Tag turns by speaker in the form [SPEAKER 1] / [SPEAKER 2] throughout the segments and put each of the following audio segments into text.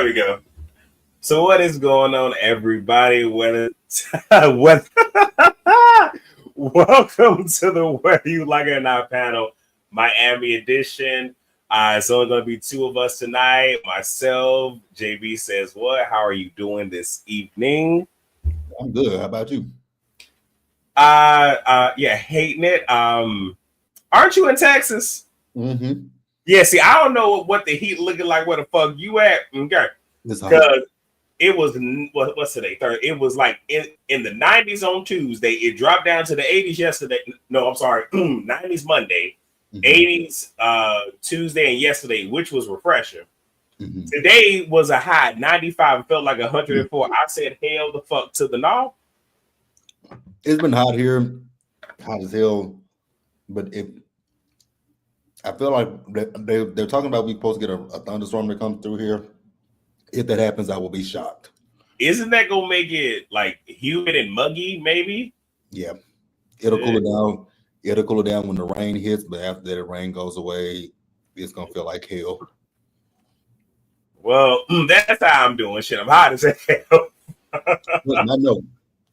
[SPEAKER 1] There we go. So what is going on, everybody? What? Welcome to the Whether You Like It or Not panel, Miami edition. It's only going to be two of us tonight. Myself, JB says what? How are you doing this evening?
[SPEAKER 2] I'm good. How about you?
[SPEAKER 1] Yeah, hating it. Aren't you in Texas?
[SPEAKER 2] Mm-hmm.
[SPEAKER 1] Yeah. See, I don't know what the heat looking like. Where the fuck you at? Okay,
[SPEAKER 2] Because
[SPEAKER 1] it was what's today? Third. It was like in the 90s on Tuesday. It dropped down to the 80s yesterday. No, I'm sorry, 90s Monday, 80s Tuesday, and yesterday, which was refreshing. Today was a high 95. It felt like 104. I said, hell the fuck to the no.
[SPEAKER 2] It's been hot here, hot as hell. But if I feel like they're talking about we supposed to get a thunderstorm that comes through here. If that happens, I will be shocked.
[SPEAKER 1] Isn't that gonna make it like humid and muggy? Maybe.
[SPEAKER 2] Yeah, it'll cool it down. It'll cool it down when the rain hits, but after that, the rain goes away. It's gonna feel like hell.
[SPEAKER 1] Well, that's how I'm doing. Shit, I'm hot as hell.
[SPEAKER 2] Listen, I know.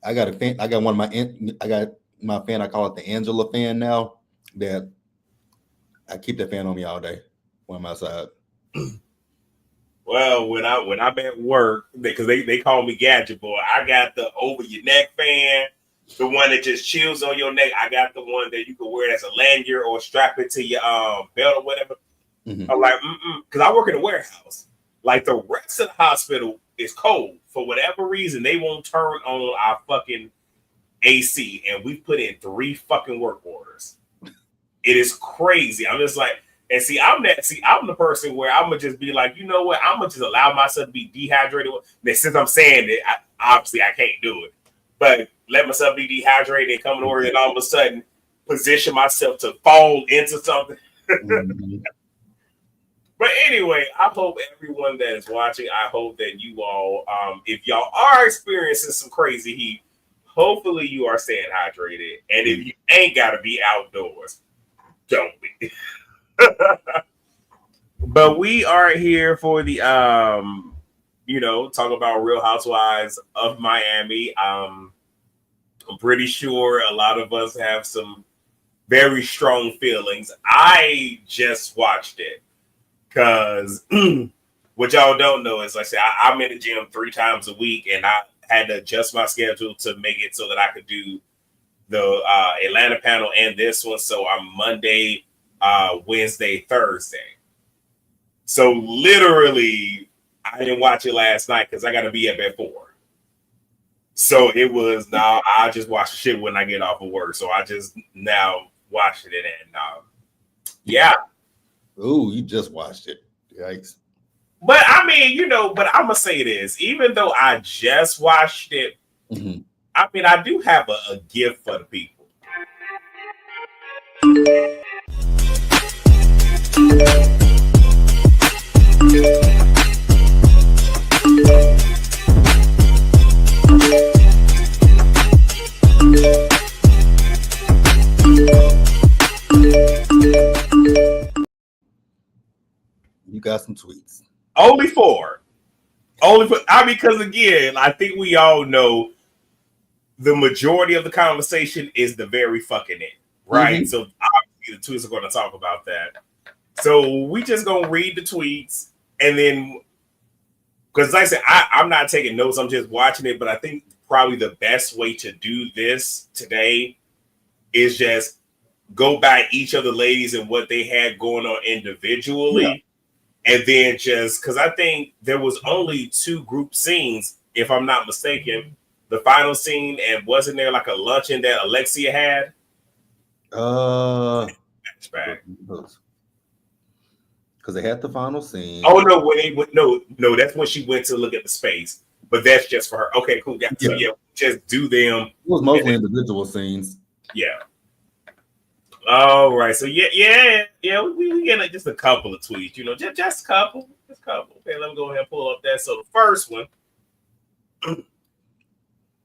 [SPEAKER 2] I got a fan. I got my fan. I call it the Angela fan now. That I keep that fan on me all day when I'm outside.
[SPEAKER 1] Well, when I'm at work, because they call me Gadget Boy, I got the over your neck fan, the one that just chills on your neck. I got the one that you can wear as a lanyard or strap it to your belt or whatever. I'm like, because I work in a warehouse. Like the rest of the hospital is cold for whatever reason. They won't turn on our fucking AC, and we put in 3 fucking work orders. It is crazy. I'm just like. And I'm the person where I'm gonna just be like, you know what? I'm gonna just allow myself to be dehydrated. And since I'm saying that, obviously I can't do it, but let myself be dehydrated and come to work, and all of a sudden position myself to fall into something. But anyway, I hope everyone that is watching, I hope that you all, if y'all are experiencing some crazy heat, hopefully you are staying hydrated. And if you ain't gotta be outdoors, don't be. But we are here for the talk about Real Housewives of Miami. I'm pretty sure a lot of us have some very strong feelings. I just watched it because what y'all don't know is, like I said, I'm in the gym 3 times a week, and I had to adjust my schedule to make it so that I could do the Atlanta panel and this one. So I'm Monday, Wednesday, Thursday. So literally, I didn't watch it last night because I got to be up at 4. So it was now I just watch shit when I get off of work. So I just now watched it, and yeah.
[SPEAKER 2] Ooh, you just watched it. Yikes.
[SPEAKER 1] But I mean, but I'm gonna say this. Even though I just watched it, I mean, I do have a gift for the people.
[SPEAKER 2] You got some tweets.
[SPEAKER 1] Only 4. Because again, I think we all know the majority of the conversation is the very fucking end, right? So obviously the tweets are going to talk about that. So we just gonna read the tweets, and then because like I said, I'm not taking notes, I'm just watching it. But I think probably the best way to do this today is just go by each of the ladies and what they had going on individually, and then just because I think there was only 2 group scenes, if I'm not mistaken. The final scene, and wasn't there like a luncheon that Alexia had?
[SPEAKER 2] Because they had the final scene.
[SPEAKER 1] Oh no, no, that's when she went to look at the space. But that's just for her. Okay, cool. So yeah, just do them.
[SPEAKER 2] It was mostly individual scenes.
[SPEAKER 1] Yeah. All right. So yeah. We get like just a couple of tweets. Just a couple. Okay, let me go ahead and pull up that. So the first one.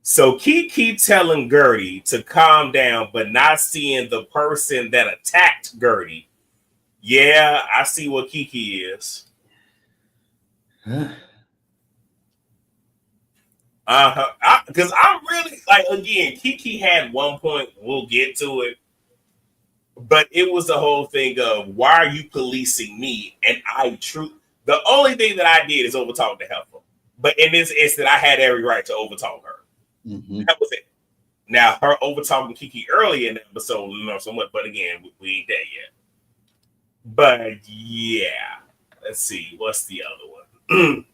[SPEAKER 1] So Kiki telling Gertie to calm down, but not seeing the person that attacked Gertie. Yeah, I see what Kiki is. Because I'm really like again, Kiki had one point. We'll get to it, but it was the whole thing of why are you policing me? And the only thing that I did is overtalk the heifer. But in this instant, I had every right to overtalk her.
[SPEAKER 2] Mm-hmm.
[SPEAKER 1] That was it. Now her overtalking Kiki early in the episode, not so much. But again, we ain't there yet. But yeah, let's see. What's the other one?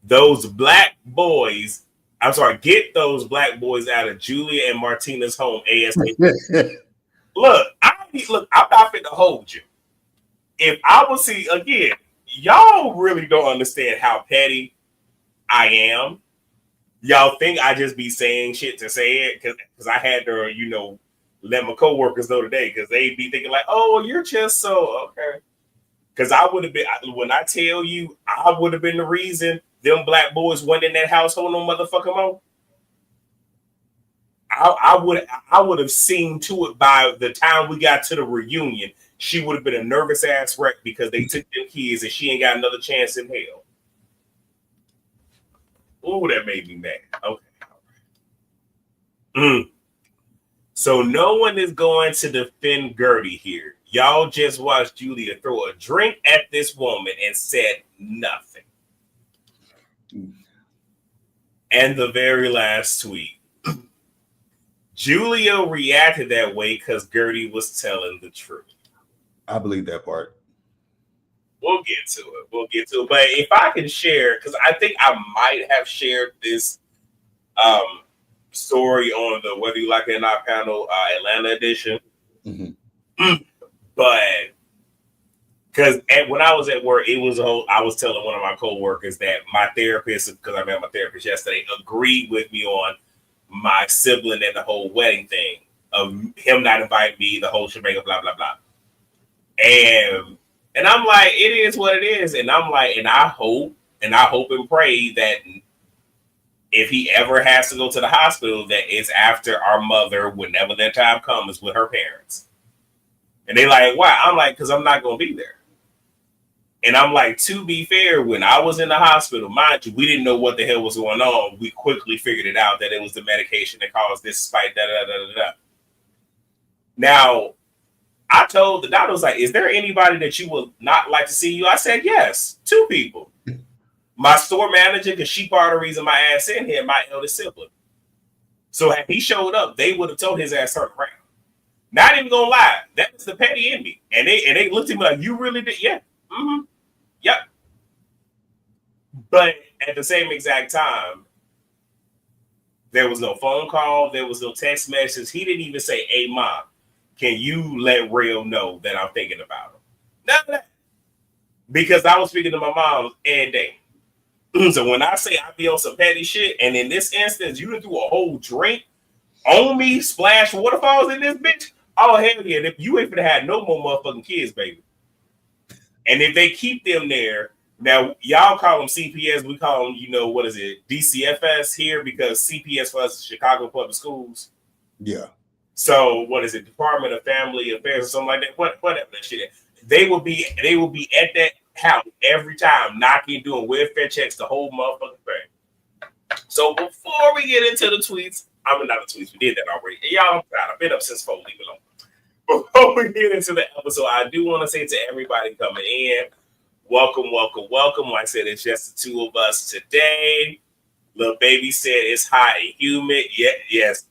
[SPEAKER 1] Those black boys. I'm sorry. Get those black boys out of Julia and Martina's home ASAP. Look. I'm not fit to hold you. If I will see again, y'all really don't understand how petty I am. Y'all think I just be saying shit to say it because I had to, let my coworkers know today because they be thinking like, oh, you're just so okay. Because I would have been when I tell you, I would have been the reason them black boys went in that household no motherfucking more. I would have seen to it by the time we got to the reunion. She would have been a nervous ass wreck because they took them kids and she ain't got another chance in hell. Oh, that made me mad. Okay. So no one is going to defend Gertie here. Y'all just watched Julia throw a drink at this woman and said nothing. And the very last tweet. Julia reacted that way because Gertie was telling the truth.
[SPEAKER 2] I believe that part.
[SPEAKER 1] We'll get to it. But if I can share, because I think I might have shared this story on the Whether You Like It or Not panel, Atlanta edition. Mm-hmm. But because when I was at work, I was telling one of my coworkers that my therapist, because I met my therapist yesterday, agreed with me on my sibling and the whole wedding thing of him not inviting me, the whole shebang, blah blah blah. And I'm like, it is what it is. And I'm like, and I hope and pray that if he ever has to go to the hospital, that it's after our mother, whenever that time comes, with her parents. And they like, why? I'm like, because I'm not going to be there. And I'm like, to be fair, when I was in the hospital, mind you, we didn't know what the hell was going on. We quickly figured it out that it was the medication that caused this spike, da da da da da. Now, I told the doctor, was like, is there anybody that you would not like to see you? I said, yes, 2 people. My store manager, because she part of the reason my ass in here, my eldest sibling. So had he showed up, they would have told his ass turn around. Not even gonna lie, that was the petty in me. And they looked at me like, you really did? Yeah. Mm-hmm. Yep. But at the same exact time, there was no phone call, there was no text message. He didn't even say, hey mom, can you let Real know that I'm thinking about him? None of that. Because I was speaking to my mom every day. So when I say I be on some petty shit, and in this instance, you done threw a whole drink on me, splash waterfalls in this bitch. Oh hell yeah! You ain't gonna have no more motherfucking kids, baby. And if they keep them there, now y'all call them CPS, we call them, what is it, DCFS here because CPS for us is Chicago Public Schools.
[SPEAKER 2] Yeah.
[SPEAKER 1] So what is it, Department of Family Affairs or something like that? Whatever that shit is. They will be at that house every time, knocking, doing welfare checks, the whole motherfucking thing. So before we get into the tweets, not the tweets, we did that already. And y'all, I'm proud. I've been up since 4, leave it alone. Before we get into the episode, I do want to say to everybody coming in, welcome. Like I said, it's just the 2 of us today. Little baby said it's hot and humid. Yeah, yes.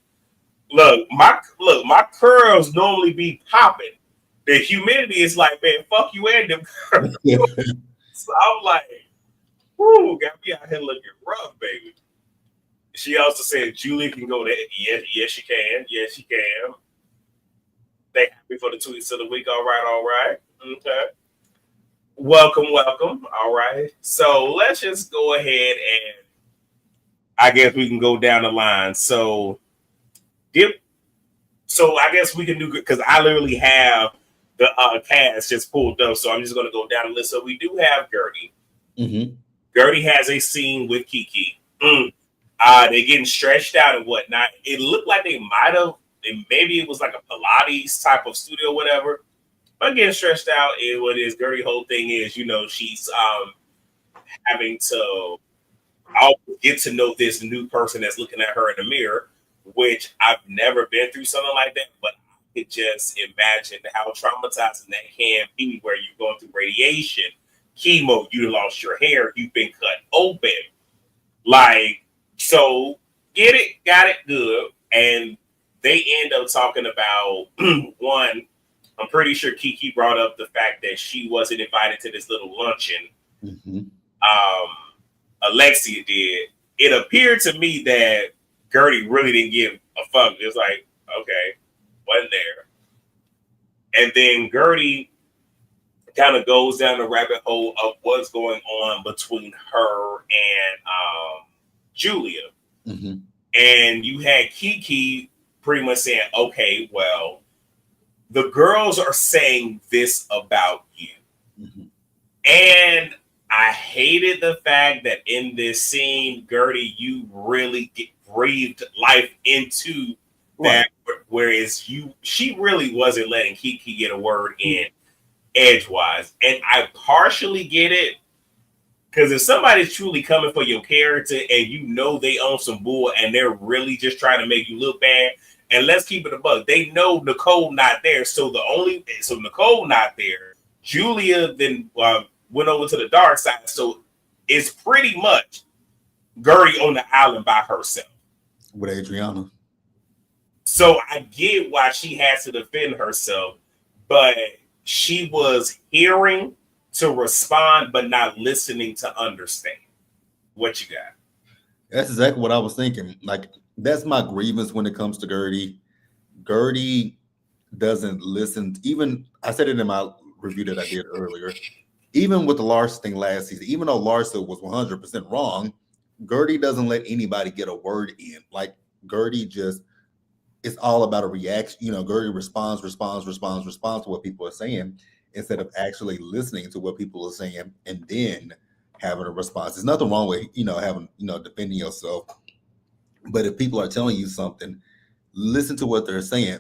[SPEAKER 1] Look, my curls normally be popping. The humidity is like, man, fuck you and them curls. So I'm like, whoo, got me out here looking rough, baby. She also said Julie can go there. Yes, she can. Yes, she can. They happy for the tweets of the week. All right. Okay. Welcome. All right. So let's just go ahead and I guess we can go down the line. So I guess we can do good because I literally have the cast just pulled up. So I'm just going to go down the list. So we do have Gertie.
[SPEAKER 2] Mm-hmm.
[SPEAKER 1] Gertie has a scene with Kiki. They're getting stretched out and whatnot. It looked like they might have, maybe it was like a Pilates type of studio or whatever. But getting stretched out is what it is. Gertie's whole thing is, she's having to I'll get to know this new person that's looking at her in the mirror, which I've never been through something like that, but I could just imagine how traumatizing that can be where you're going through radiation, chemo, you lost your hair, you've been cut open. Like, so get it, got it, good. And they end up talking about one, I'm pretty sure Kiki brought up the fact that she wasn't invited to this little luncheon.
[SPEAKER 2] Mm-hmm.
[SPEAKER 1] Um, Alexia did. It appeared to me that Gertie really didn't give a fuck. It was like, okay, wasn't there. And then Gertie kind of goes down the rabbit hole of what's going on between her and Julia.
[SPEAKER 2] Mm-hmm.
[SPEAKER 1] And you had Kiki pretty much saying, okay, well, the girls are saying this about you.
[SPEAKER 2] Mm-hmm.
[SPEAKER 1] And I hated the fact that in this scene, Gertie, you really breathed life into that. Right. Whereas she really wasn't letting Kiki get a word in edgewise. And I partially get it. Because if somebody's truly coming for your character and you know they own some bull and they're really just trying to make you look bad, and let's keep it a buck, they know Nicole not there. So Nicole not there. Julia then went over to the dark side. So it's pretty much Gertie on the island by herself.
[SPEAKER 2] With Adriana.
[SPEAKER 1] So I get why she has to defend herself, but she was hearing to respond, but not listening to understand. What you got?
[SPEAKER 2] That's exactly what I was thinking. Like, that's my grievance when it comes to Gertie. Gertie doesn't listen. Even I said it in my review that I did earlier. Even with the Larsa thing last season, even though Larsa was 100% wrong, Gertie doesn't let anybody get a word in. Like, Gertie just, it's all about a reaction. Gertie responds to what people are saying instead of actually listening to what people are saying and then having a response. There's nothing wrong with, having, defending yourself. But if people are telling you something, listen to what they're saying.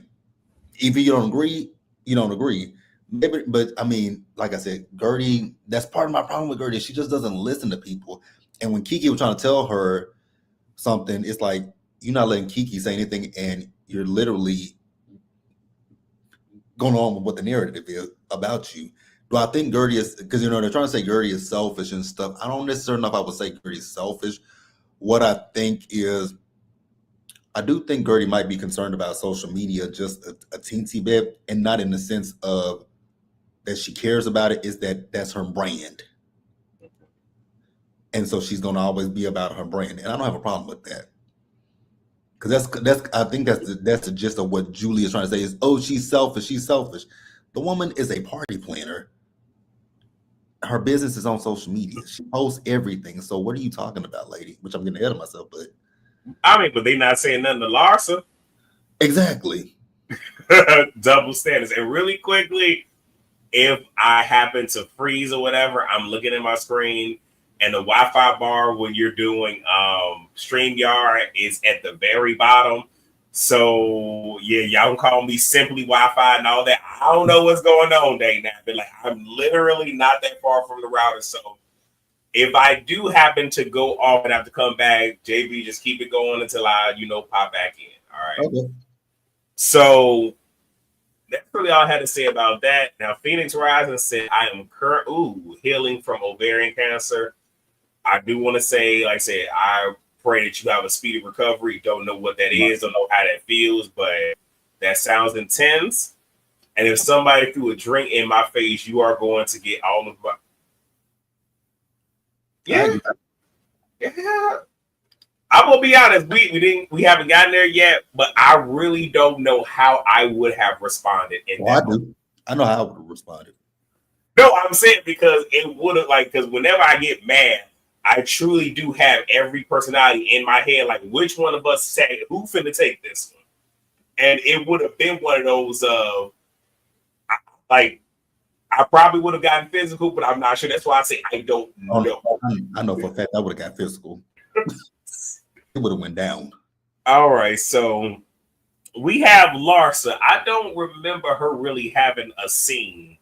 [SPEAKER 2] If you don't agree, you don't agree. Maybe, but I mean, like I said, Gertie, that's part of my problem with Gertie. She just doesn't listen to people. And when Kiki was trying to tell her something, it's like, you're not letting Kiki say anything, and you're literally going on with what the narrative is about you. Do I think Gertie is, because they're trying to say Gertie is selfish and stuff. I don't necessarily know if I would say Gertie is selfish. What I think is, I do think Gertie might be concerned about social media just a teensy bit, and not in the sense of that she cares about it, is that that's her brand. And so she's going to always be about her brand. And I don't have a problem with that. Because I think that's the gist of what Julie is trying to say is, oh, she's selfish. She's selfish. The woman is a party planner. Her business is on social media. She posts everything. So what are you talking about, lady? Which I'm getting ahead of myself, but
[SPEAKER 1] I mean, but they not saying nothing to Larsa.
[SPEAKER 2] Exactly.
[SPEAKER 1] Double standards. And really quickly, if I happen to freeze or whatever, I'm looking at my screen and the Wi-Fi bar when you're doing StreamYard is at the very bottom. So yeah, y'all can call me simply Wi-Fi and all that. I don't know what's going on day now, but like I'm literally not that far from the router. So if I do happen to go off and have to come back, JB, just keep it going until I, pop back in. All right.
[SPEAKER 2] Okay.
[SPEAKER 1] So that's really all I had to say about that. Now, Phoenix Rising said, I am healing from ovarian cancer. I do want to say, like I said, I pray that you have a speedy recovery. Don't know what that is, don't know how that feels, but that sounds intense. And if somebody threw a drink in my face, you are going to get all of my. Yeah. I'm gonna be honest, we haven't gotten there yet, but I really don't know how I would have responded in that.
[SPEAKER 2] I know how I would have responded.
[SPEAKER 1] No, I'm saying because it would have because whenever I get mad, I truly do have every personality in my head, like which one of us said who finna take this one? And it would have been one of those like I probably would have gotten physical, but I'm not sure. That's why I say I don't know.
[SPEAKER 2] I know for a fact I would have got physical. It would have went down.
[SPEAKER 1] All right, so we have Larsa. I don't remember her really having a scene.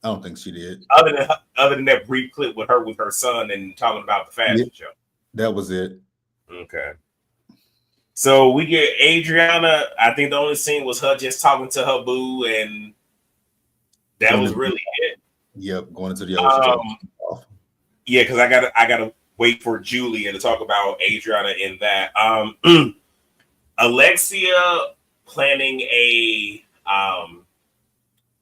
[SPEAKER 2] I don't think she did.
[SPEAKER 1] Other than that brief clip with her son and talking about the
[SPEAKER 2] Yeah,
[SPEAKER 1] fashion show.
[SPEAKER 2] that was it.
[SPEAKER 1] Okay. So we get Adriana. I think the only scene was her just talking to her boo, and that was really it.
[SPEAKER 2] Yep, going into the ocean.
[SPEAKER 1] Yeah, because I gotta wait for Julia to talk about Adriana in that. Alexia planning a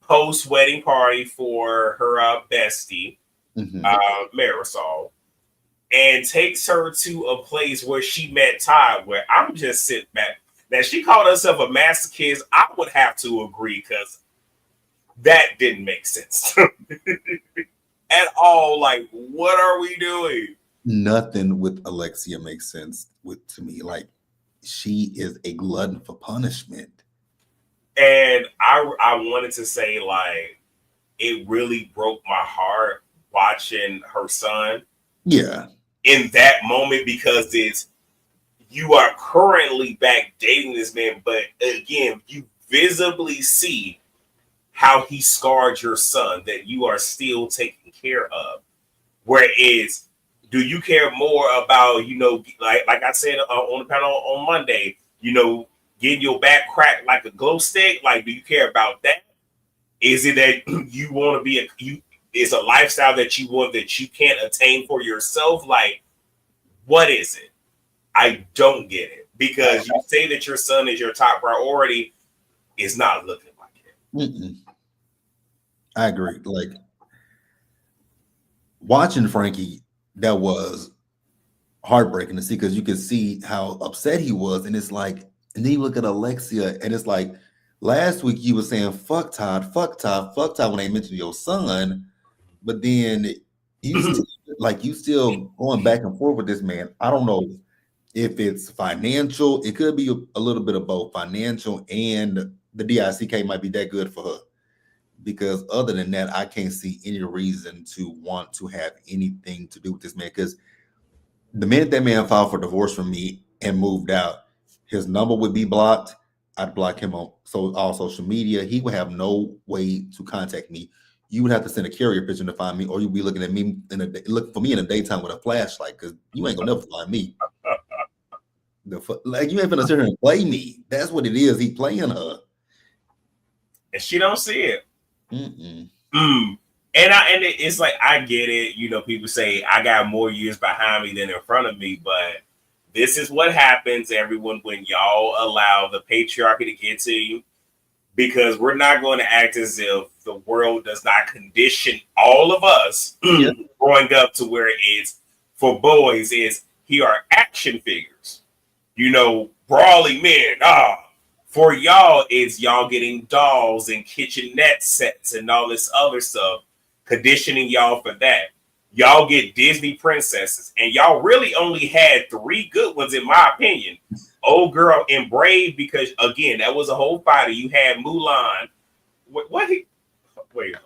[SPEAKER 1] post wedding party for her bestie, Marisol, and takes her to a place where she met Todd. Where I'm just sitting back. Now she called herself a masochist. I would have to agree because that didn't make sense at all. Like, what are we doing?
[SPEAKER 2] Nothing with Alexia makes sense to me. Like, she is a glutton for punishment.
[SPEAKER 1] And I wanted to say, like, it really broke my heart watching her son.
[SPEAKER 2] Yeah.
[SPEAKER 1] In that moment, because you are currently back dating this man, but again, you visibly see how he scarred your son that you are still taking care of. Whereas, do you care more about, like I said on the panel on Monday, getting your back cracked like a glow stick? Like, do you care about that? Is it that you want to be is a lifestyle that you want that you can't attain for yourself? Like, what is it? I don't get it, because you say that your son is your top priority. It's not looking like it.
[SPEAKER 2] Mm-mm. I agree. Like, watching Frankie, that was heartbreaking to see, because you could see how upset he was, and it's like, and then you look at Alexia, and it's like, last week you were saying fuck Todd, fuck Todd, fuck Todd when they mentioned your son, but then you still going back and forth with this man. I don't know if it's financial. It could be a little bit of both, financial, and the DICK might be that good for her. Because other than that, I can't see any reason to want to have anything to do with this man. Because the minute that man filed for divorce from me and moved out, his number would be blocked. I'd block him on all social media. He would have no way to contact me. You would have to send a carrier pigeon to find me, or you'd be looking at me look for me in the daytime with a flashlight, because you ain't gonna never find me. Like, you ain't gonna sit here and play me. That's what it is. He playing her,
[SPEAKER 1] and she don't see it.
[SPEAKER 2] Mm-mm.
[SPEAKER 1] And it's like, I get it. People say I got more years behind me than in front of me, but this is what happens, everyone, when y'all allow the patriarchy to get to you. Because we're not going to act as if the world does not condition all of us growing up to where it's, for boys, is here are action figures, brawling men. For y'all, it's y'all getting dolls and kitchenette sets and all this other stuff, conditioning y'all for that. Y'all get Disney princesses, and y'all really only had 3 good ones, in my opinion. Old Girl and Brave, because again, that was a whole fighter. You had Mulan. Wait.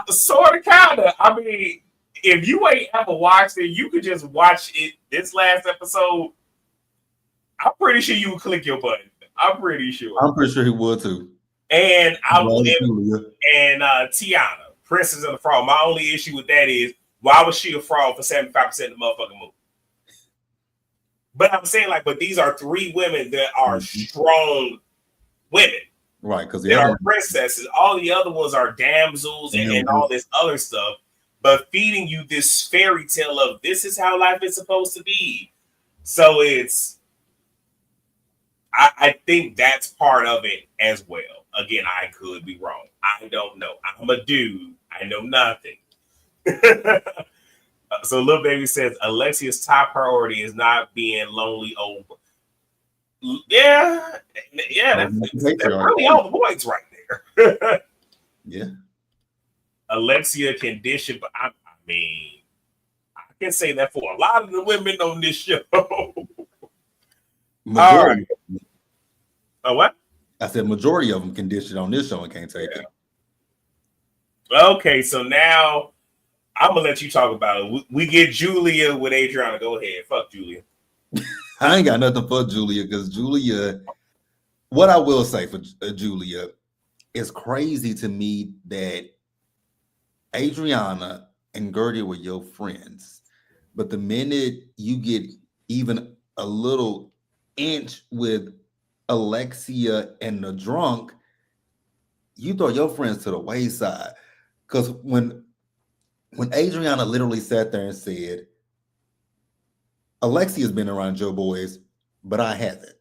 [SPEAKER 1] Sort of, kind of. I mean, if you ain't ever watched it, you could just watch it. This last episode, I'm pretty sure you would click your button. I'm pretty sure.
[SPEAKER 2] I'm pretty sure he would too.
[SPEAKER 1] And Tiana, Princess of the Frog. My only issue with that is, why was she a fraud for 75% of the motherfucking movie? But I'm saying, like, but these are 3 women that are strong women.
[SPEAKER 2] Right, because
[SPEAKER 1] they are princesses. All the other ones are damsels and all this other stuff. But feeding you this fairy tale of this is how life is supposed to be. So I think that's part of it as well. Again, I could be wrong. I don't know. I'm a dude. I know nothing. So Lil Baby says Alexia's top priority is not being lonely over. Yeah, that's really all the points right there.
[SPEAKER 2] Yeah.
[SPEAKER 1] Alexia condition, but I mean, I can say that for a lot of the women on this show.
[SPEAKER 2] Majority.
[SPEAKER 1] Oh, what?
[SPEAKER 2] I said majority of them conditioned on this show and can't take it.
[SPEAKER 1] Okay, so now I'm gonna let you talk about it. We get Julia with Adriana. Go ahead. Fuck Julia.
[SPEAKER 2] I ain't got nothing for Julia, because Julia, What I will say for Julia, it's crazy to me that Adriana and Gertie were your friends, but the minute you get even a little inch with Alexia and the drunk, you throw your friends to the wayside. Because when Adriana literally sat there and said, Alexia's been around your boys, but I haven't.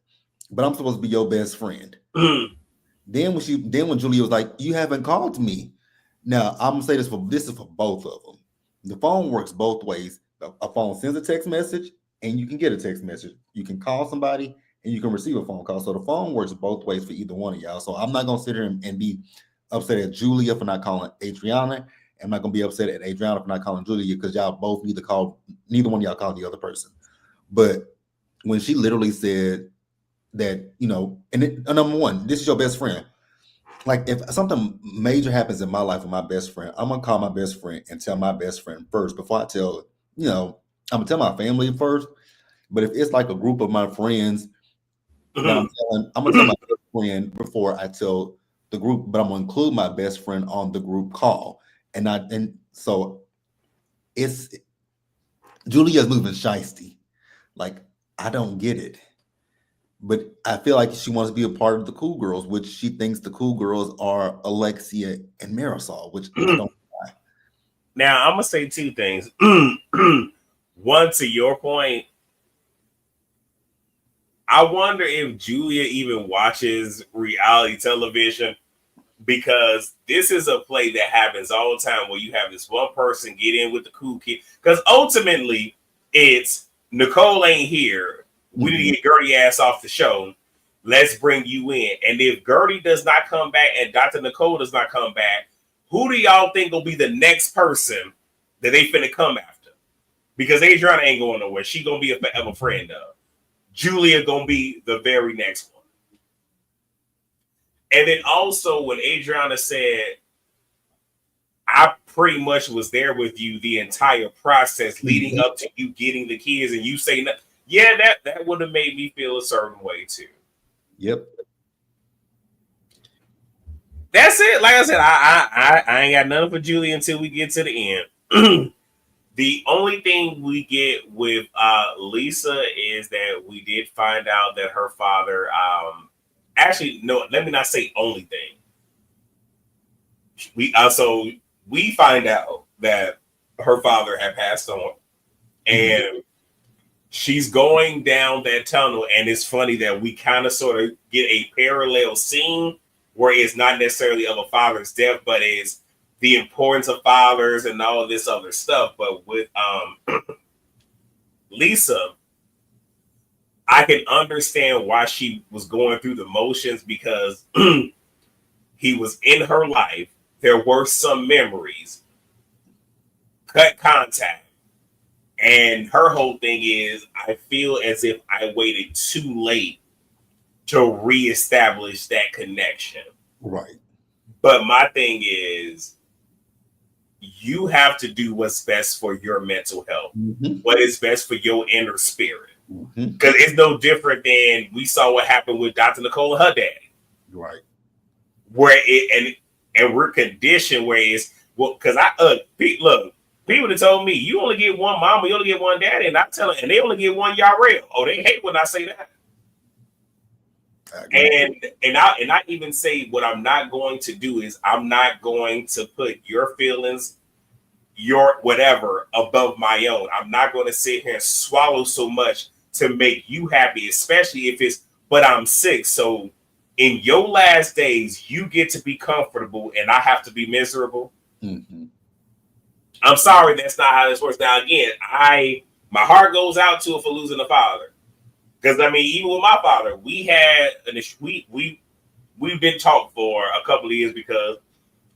[SPEAKER 2] But I'm supposed to be your best friend. Then when Julia was like, you haven't called me. Now I'm gonna say this is for both of them. The phone works both ways. A phone sends a text message and you can get a text message. You can call somebody and you can receive a phone call. So the phone works both ways for either one of y'all. So I'm not gonna sit here and be upset at Julia for not calling Adriana. I'm not gonna be upset at Adriana for not calling Julia because y'all both neither one of y'all called the other person. But when she literally said that, number one, this is your best friend. Like if something major happens in my life with my best friend, I'm gonna call my best friend and tell my best friend first before I tell, I'm gonna tell my family first. But if it's like a group of my friends that I'm gonna tell my best friend before I tell the group, but I'm gonna include my best friend on the group call. And so it's Julia's moving shiesty. Like I don't get it. But I feel like she wants to be a part of the cool girls, which she thinks the cool girls are Alexia and Marisol, which I don't buy.
[SPEAKER 1] Now, I'm going to say two things. One, to your point, I wonder if Julia even watches reality television, because this is a play that happens all the time where you have this one person get in with the cool kid. Because ultimately, it's Nicole ain't here. We need to get Gertie ass off the show. Let's bring you in. And if Gertie does not come back and Dr. Nicole does not come back, who do y'all think will be the next person that they finna come after? Because Adriana ain't going nowhere. She gonna be a forever friend of. Julia gonna be the very next one. And then also when Adriana said, I pretty much was there with you the entire process leading up to you getting the kids, and you say nothing. Yeah, that would have made me feel a certain way too.
[SPEAKER 2] Yep.
[SPEAKER 1] That's it. Like I said, I ain't got nothing for Julie until we get to the end. The only thing we get with Lisa is that we did find out that her father, actually, no, let me not say only thing. We find out that her father had passed on, and she's going down that tunnel. And it's funny that we kind of sort of get a parallel scene where it's not necessarily of a father's death, but it's the importance of fathers and all of this other stuff. But with Lisa, I can understand why she was going through the motions, because he was in her life. There were some memories, cut contact. And her whole thing is, I feel as if I waited too late to reestablish that connection.
[SPEAKER 2] Right.
[SPEAKER 1] But my thing is, you have to do what's best for your mental health, what is best for your inner spirit. Because it's no different than we saw what happened with Dr. Nicole and her daddy.
[SPEAKER 2] Right.
[SPEAKER 1] Where and we're conditioned where it's, well, because look, people have told me you only get one mama, you only get one daddy, and I tell them, and they only get one Yarrell. Oh, they hate when I say that. And I even say what I'm not going to do is I'm not going to put your feelings, your whatever, above my own. I'm not going to sit here and swallow so much to make you happy, especially if it's, but I'm sick. So in your last days, you get to be comfortable and I have to be miserable. I'm sorry, that's not how this works. Now, again, my heart goes out to her for losing a father. Because I mean, even with my father, we had we've been talked for a couple of years because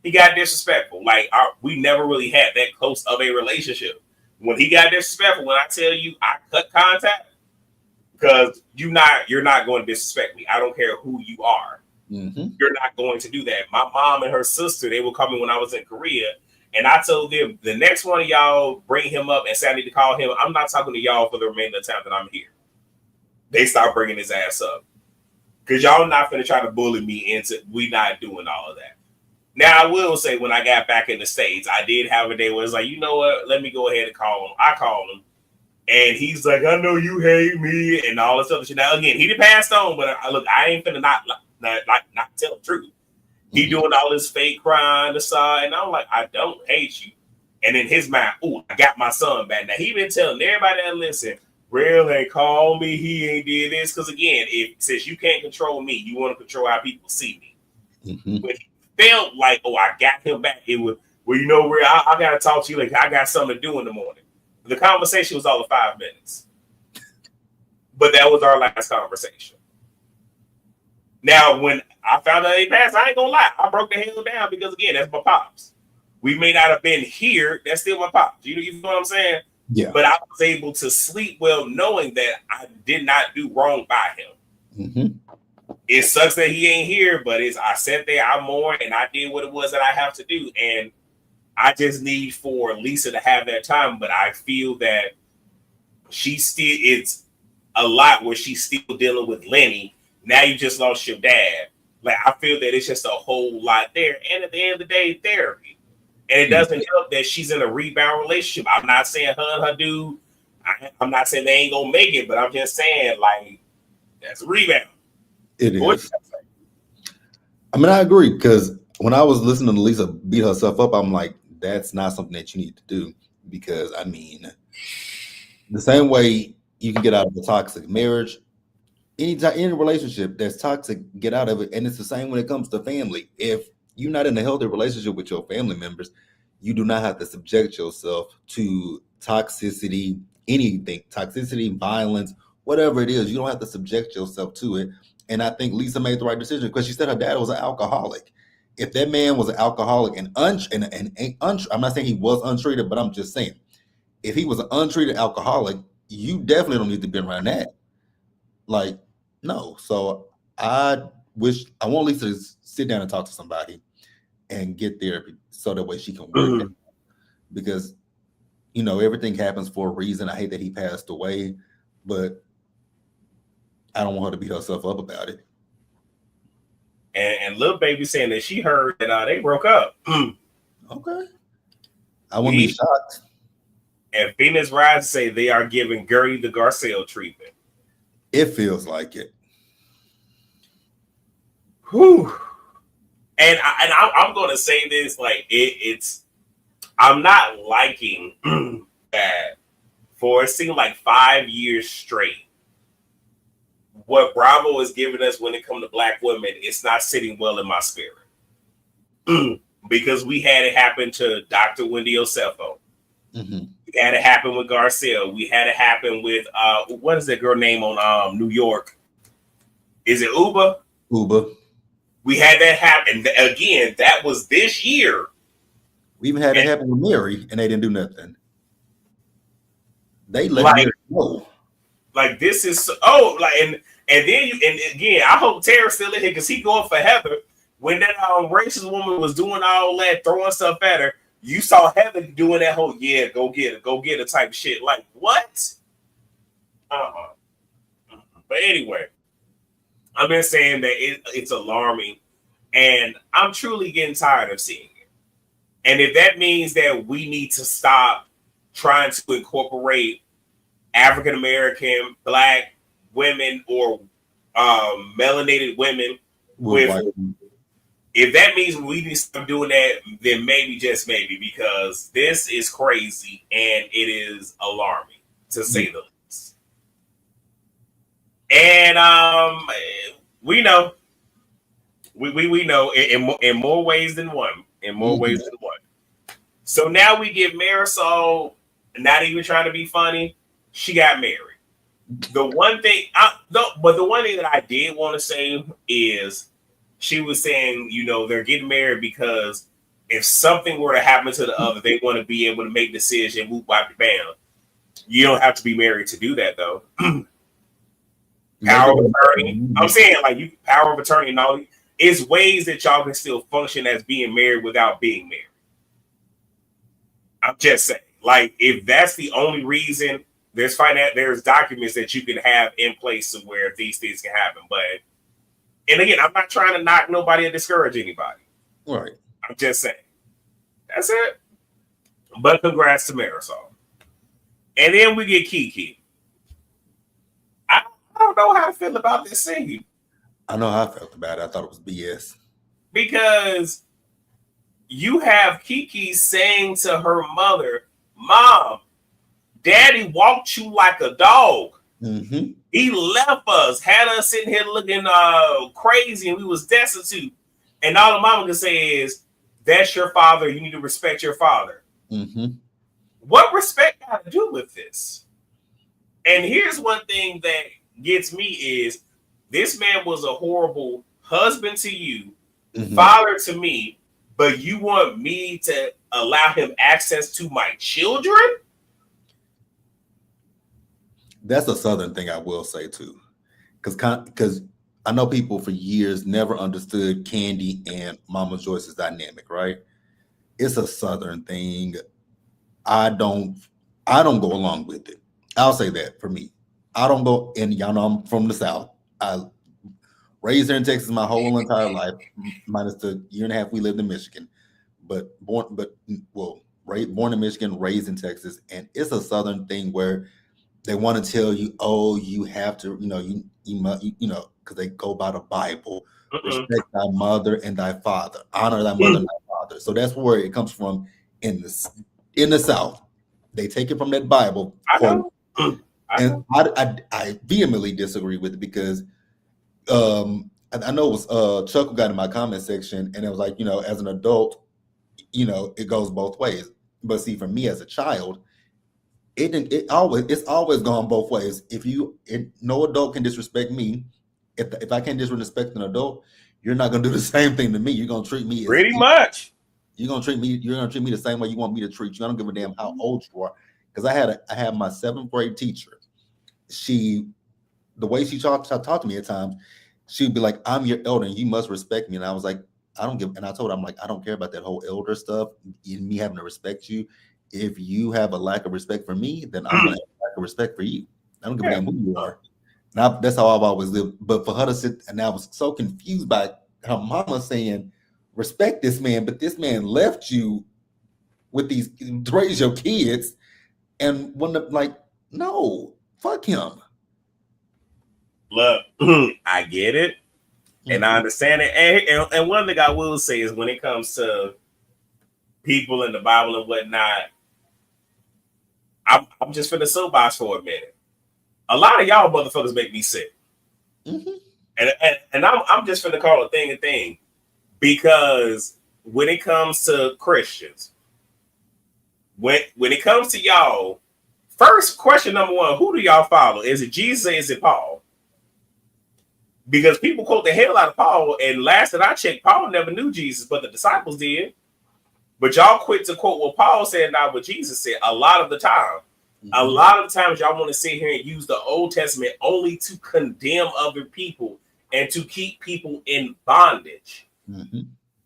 [SPEAKER 1] he got disrespectful. Like we never really had that close of a relationship. When he got disrespectful, when I tell you I cut contact, because you're not going to disrespect me. I don't care who you are. You're not going to do that. My mom and her sister, they were coming when I was in Korea, and I told them the next one of y'all bring him up and say I need to call him. I'm not talking to y'all for the remainder of the time that I'm here. They start bringing his ass up. Because y'all not finna try to bully me into we not doing all of that. Now, I will say when I got back in the States, I did have a day where it's like, you know what? Let me go ahead and call him. I called him. And he's like, I know you hate me and all this other shit. Now, again, he done passed on, but look, I ain't finna not tell the truth. He doing all this fake crying aside, and I'm like, I don't hate you. And in his mind, ooh, I got my son back. Now, he been telling everybody that listen, Real ain't called me, he ain't did this. Because again, since you can't control me, you want to control how people see me. When he felt like, oh, I got him back, it was, well, you know, Real, I got to talk to you like I got something to do in the morning. The conversation was all of 5 minutes. But that was our last conversation. Now, when I found out he passed, I ain't gonna lie, I broke the hell down because, again, that's my pops. We may not have been here, that's still my pops. You know what I'm saying?
[SPEAKER 2] Yeah.
[SPEAKER 1] But I was able to sleep well knowing that I did not do wrong by him. It sucks that he ain't here, but I sat there, I mourned, and I did what it was that I have to do. And I just need for Lisa to have that time, but I feel that it's a lot where she's still dealing with Lenny. Now you just lost your dad. Like, I feel that it's just a whole lot there. And at the end of the day, therapy. And it doesn't help that she's in a rebound relationship. I'm not saying her and her dude, I'm not saying they ain't gonna make it, but I'm just saying, like, that's a rebound.
[SPEAKER 2] It is. I mean, I agree, because when I was listening to Lisa beat herself up, I'm like, that's not something that you need to do. Because, I mean, the same way you can get out of a toxic marriage, any relationship that's toxic, get out of it. And it's the same when it comes to family. If you're not in a healthy relationship with your family members, you do not have to subject yourself to toxicity, anything, toxicity, violence, whatever it is. You don't have to subject yourself to it. And I think Lisa made the right decision, because she said her dad was an alcoholic. If that man was an alcoholic and I'm not saying he was untreated, but I'm just saying, if he was an untreated alcoholic, you definitely don't need to be around that. Like, no. So I want Lisa to sit down and talk to somebody and get therapy, so that way she can work that. Because, you know, everything happens for a reason. I hate that he passed away, but I don't want her to beat herself up about it.
[SPEAKER 1] And Lil Baby saying that she heard that they broke up.
[SPEAKER 2] Okay. I wouldn't be shocked.
[SPEAKER 1] And Phoenix Rise say they are giving Gertie the Garcelle treatment.
[SPEAKER 2] It feels like it.
[SPEAKER 1] Whew. And I'm going to say this, like, it's I'm not liking that for it seemed like 5 years straight. What Bravo is giving us when it comes to Black women, it's not sitting well in my spirit. Because we had it happen to Dr. Wendy Osefo. We had it happen with Garcelle. We had it happen with what is that girl name on New York? Is it Uba?
[SPEAKER 2] Uba.
[SPEAKER 1] We had that happen again. That was this year.
[SPEAKER 2] We even had it happen with Mary, and they didn't do nothing. They let Mary go.
[SPEAKER 1] Like, this is and then again, I hope Tara's still in here, because he going for Heather. When that racist woman was doing all that, throwing stuff at her, you saw Heather doing that whole go get her type shit. Like, what? But anyway, I've been saying that it's alarming, and I'm truly getting tired of seeing it. And if that means that we need to stop trying to incorporate African American, Black women, or melanated women if that means we need to stop doing that, then maybe, just maybe, because this is crazy and it is alarming, to say the least. And we know, we know in more ways than one. In more ways than one. So now we get Marisol, not even trying to be funny, she got married. The one thing that I did want to say is, she was saying, you know, they're getting married because if something were to happen to the other, they want to be able to make decisions and move wipe the bam. You don't have to be married to do that, though. Power of attorney. I'm saying, like, you power of attorney and all. It's ways that y'all can still function as being married without being married. I'm just saying, like, if that's the only reason, there's documents that you can have in place to where these things can happen. But And again, I'm not trying to knock nobody or discourage anybody.
[SPEAKER 2] Right.
[SPEAKER 1] I'm just saying. That's it. But congrats to Marisol. And then we get Kiki. I don't know how I feel about this scene.
[SPEAKER 2] I know how I felt about it. I thought it was BS.
[SPEAKER 1] Because you have Kiki saying to her mother, Mom, Daddy walked you like a dog.
[SPEAKER 2] Mm-hmm.
[SPEAKER 1] He left us, had us sitting here looking crazy, and we was destitute. And all the mama can say is, that's your father. You need to respect your father.
[SPEAKER 2] Mm-hmm.
[SPEAKER 1] What respect got to do with this? And here's one thing that gets me is this man was a horrible husband to you, father to me, but you want me to allow him access to my children?
[SPEAKER 2] That's a Southern thing I will say too. Because I know people for years never understood Candy and Mama Joyce's dynamic, right? It's a Southern thing. I don't go along with it. I'll say that for me. I don't go, and y'all know I'm from the South. I raised here in Texas my whole entire life, minus the year and a half we lived in Michigan. Born in Michigan, raised in Texas, and it's a Southern thing where they want to tell you, oh, you have to, because they go by the Bible, respect thy mother and thy father, honor thy mother and thy father. So that's where it comes from in the South. They take it from that Bible quote, and I vehemently disagree with it because I know it was Chuck who got in my comment section, and it was like, as an adult, it goes both ways. But see, for me as a child, it's always gone both ways. No adult can disrespect me. If I can't disrespect an adult, you're not gonna do the same thing to me. You're gonna treat me
[SPEAKER 1] pretty much.
[SPEAKER 2] You're gonna treat me the same way you want me to treat you. I don't give a damn how old you are. Because I had my 7th grade teacher. The way she talked to me at times, she'd be like, I'm your elder and you must respect me. And I was like, I told her, I'm like, I don't care about that whole elder stuff, me having to respect you. If you have a lack of respect for me, then I'm gonna have a lack of respect for you. I don't give a damn who you are. And that's how I've always lived. But for her to sit, and I was so confused by her mama saying, respect this man, but this man left you with these to raise your kids, and no, fuck him.
[SPEAKER 1] Look, I get it, and I understand it. And one thing I will say is when it comes to people in the Bible and whatnot, I'm just finna soapbox for a minute. A lot of y'all motherfuckers make me sick. And I'm just finna call a thing because when it comes to Christians, when it comes to y'all, first question number one, who do y'all follow? Is it Jesus or is it Paul? Because people quote the hell out of Paul, and last that I checked, Paul never knew Jesus, but the disciples did. But y'all quit to quote what Paul said, not what Jesus said, a lot of the time. A lot of the times y'all want to sit here and use the Old Testament only to condemn other people and to keep people in bondage.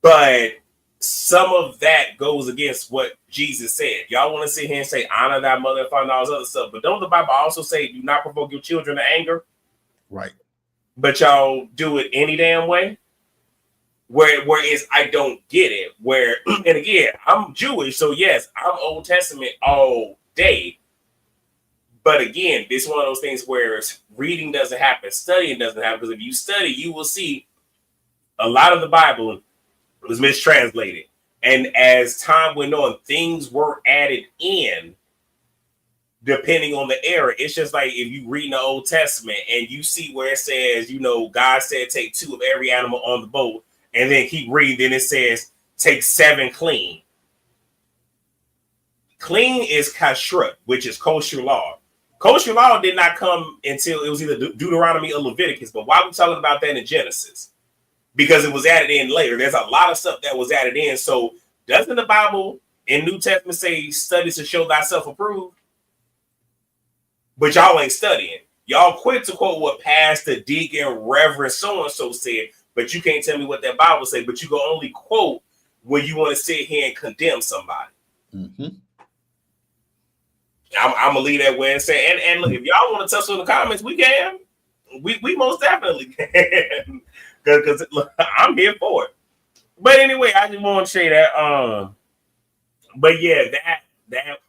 [SPEAKER 1] But some of that goes against what Jesus said. Y'all want to sit here and say, honor thy mother and father and all this other stuff. But don't the Bible also say, do not provoke your children to anger?
[SPEAKER 2] Right.
[SPEAKER 1] But y'all do it any damn way? Whereas I don't get it. And again, I'm Jewish, so yes, I'm Old Testament all day. But again, this is one of those things where reading doesn't happen, studying doesn't happen. Because if you study, you will see a lot of the Bible was mistranslated. And as time went on, things were added in depending on the era. It's just like if you read in the Old Testament and you see where it says, God said take 2 of every animal on the boat, and then keep reading, then it says take 7 clean. Clean is kashrut, which is kosher law. Kosher law did not come until it was either Deuteronomy or Leviticus. But why are we talking about that in Genesis? Because it was added in later. There's a lot of stuff that was added in. So doesn't the Bible in New Testament say study to show thyself approved? But y'all ain't studying. Y'all quit to quote what Pastor, Deacon, Reverend so-and-so said, but you can't tell me what that Bible say, but you can only quote when you want to sit here and condemn somebody. I'm going to leave that way and say, and look, if y'all want to touch on the comments, we can. We most definitely can. Because I'm here for it. But anyway, I just want to say that. But yeah,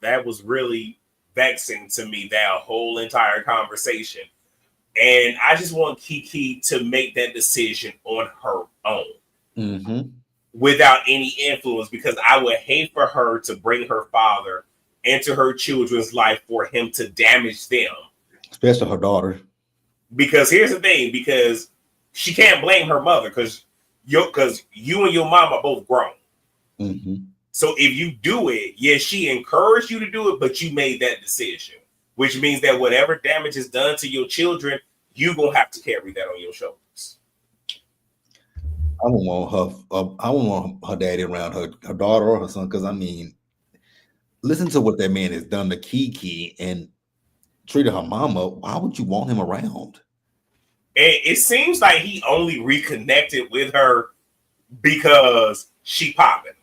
[SPEAKER 1] that was really vexing to me. That whole entire conversation, and I just want Kiki to make that decision on her own.
[SPEAKER 2] Mm-hmm.
[SPEAKER 1] Without any influence, because I would hate for her to bring her father into her children's life for him to damage them.
[SPEAKER 2] Especially her daughter.
[SPEAKER 1] Because here's the thing, because she can't blame her mother because you and your mom are both grown.
[SPEAKER 2] Mm-hmm.
[SPEAKER 1] So if you do it, yes, she encouraged you to do it, but you made that decision, which means that whatever damage is done to your children, you gonna have to carry that on your shoulders.
[SPEAKER 2] I don't want her. I don't want her daddy around her daughter or her son. Because I mean, listen to what that man has done to Kiki and treated her mama. Why would you want him around?
[SPEAKER 1] And it seems like he only reconnected with her because she popping.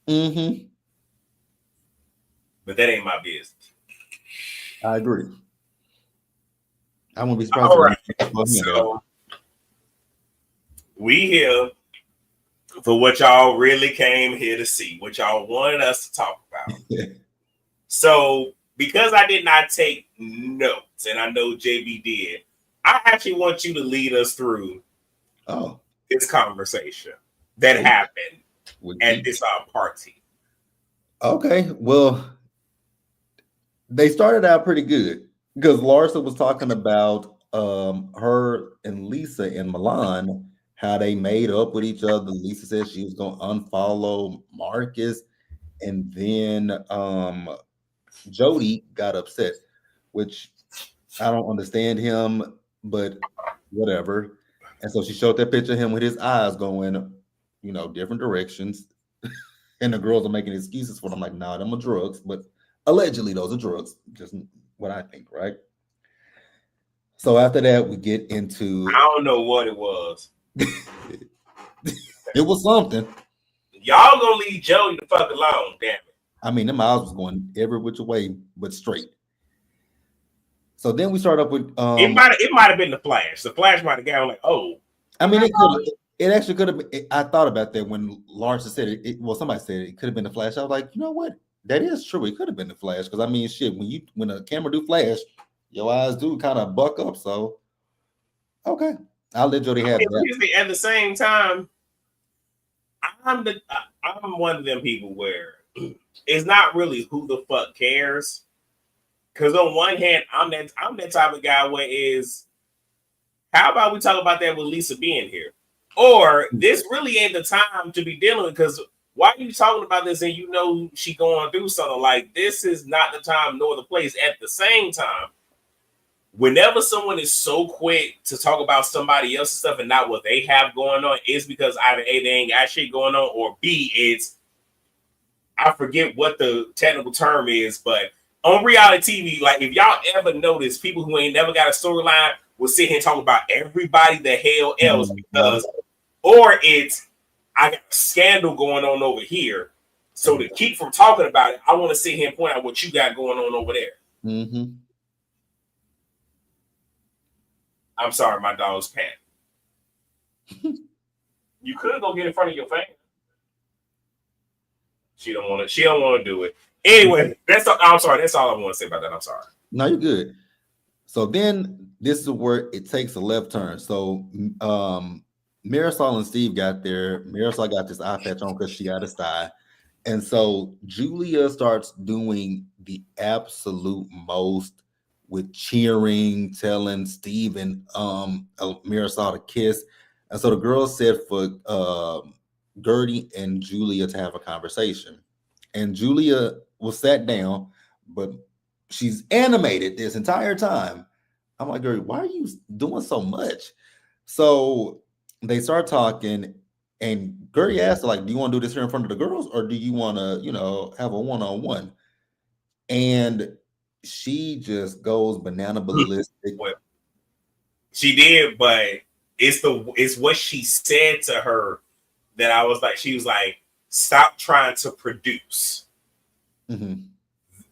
[SPEAKER 2] Mm-hmm.
[SPEAKER 1] But that ain't my business.
[SPEAKER 2] I agree. I wouldn't be surprised
[SPEAKER 1] All right.
[SPEAKER 2] if
[SPEAKER 1] So we here for what y'all really came here to see, what y'all wanted us to talk about. So because I did not take notes, and I know JB did, I actually want you to lead us through this conversation that happened at this party.
[SPEAKER 2] Okay, well, they started out pretty good because Larsa was talking about her and Lisa in Milan, how they made up with each other. Lisa said she was going to unfollow Marcus, and then Jody got upset, which I don't understand him, but whatever. And so she showed that picture of him with his eyes going, different directions. And the girls are making excuses for them, like, nah, them are drugs, but allegedly those are drugs. Just what I think, right? So after that, we get into.
[SPEAKER 1] I don't know what it was.
[SPEAKER 2] It was something.
[SPEAKER 1] Y'all gonna leave Jody the fuck alone, damn it.
[SPEAKER 2] I mean, them eyes was going every which way, but straight. So then we start up with
[SPEAKER 1] it might have been the Flash. The Flash might have gone like, oh.
[SPEAKER 2] I mean, it actually could have been. I thought about that when Lawrence said it. Well, somebody said it could have been the Flash. I was like, you know what? That is true. It could have been the Flash because I mean, shit. When a camera do flash, your eyes do kind of buck up. So okay, I'll let Jody have that.
[SPEAKER 1] At the same time, I'm one of them people where it's not really who the fuck cares. Because on one hand, I'm that type of guy where is, how about we talk about that with Lisa being here? Or this really ain't the time to be dealing with, because why are you talking about this and she going through something? Like, this is not the time nor the place. At the same time, whenever someone is so quick to talk about somebody else's stuff and not what they have going on, it's because either A, they ain't got shit going on, or B, it's, I forget what the technical term is, but on reality TV, like if y'all ever notice, people who ain't never got a storyline will sit here and talk about everybody the hell else because, or it's, I got a scandal going on over here. So to keep from talking about it, I want to sit here and point out what you got going on over there.
[SPEAKER 2] Mm-hmm.
[SPEAKER 1] I'm sorry, my dog's panting. You could go get in front of your fan. She don't want to do it. Anyway, I'm sorry. That's all I want to say about that. I'm sorry.
[SPEAKER 2] No, you're good. So then this is where it takes a left turn. So Marisol and Steve got there. Marisol got this eye patch on because she got a sty. And so Julia starts doing the absolute most with cheering, telling Steve and Marisol to kiss. And so the girls said for Gertie and Julia to have a conversation. And Julia was sat down, but she's animated this entire time. I'm like, Gertie, why are you doing so much? So they start talking, and Gertie asked her, like, do you want to do this here in front of the girls, or do you want to, have a one-on-one? And she just goes banana ballistic.
[SPEAKER 1] She did, but it's what she said to her that I was like, she was like, stop trying to produce.
[SPEAKER 2] Mm-hmm.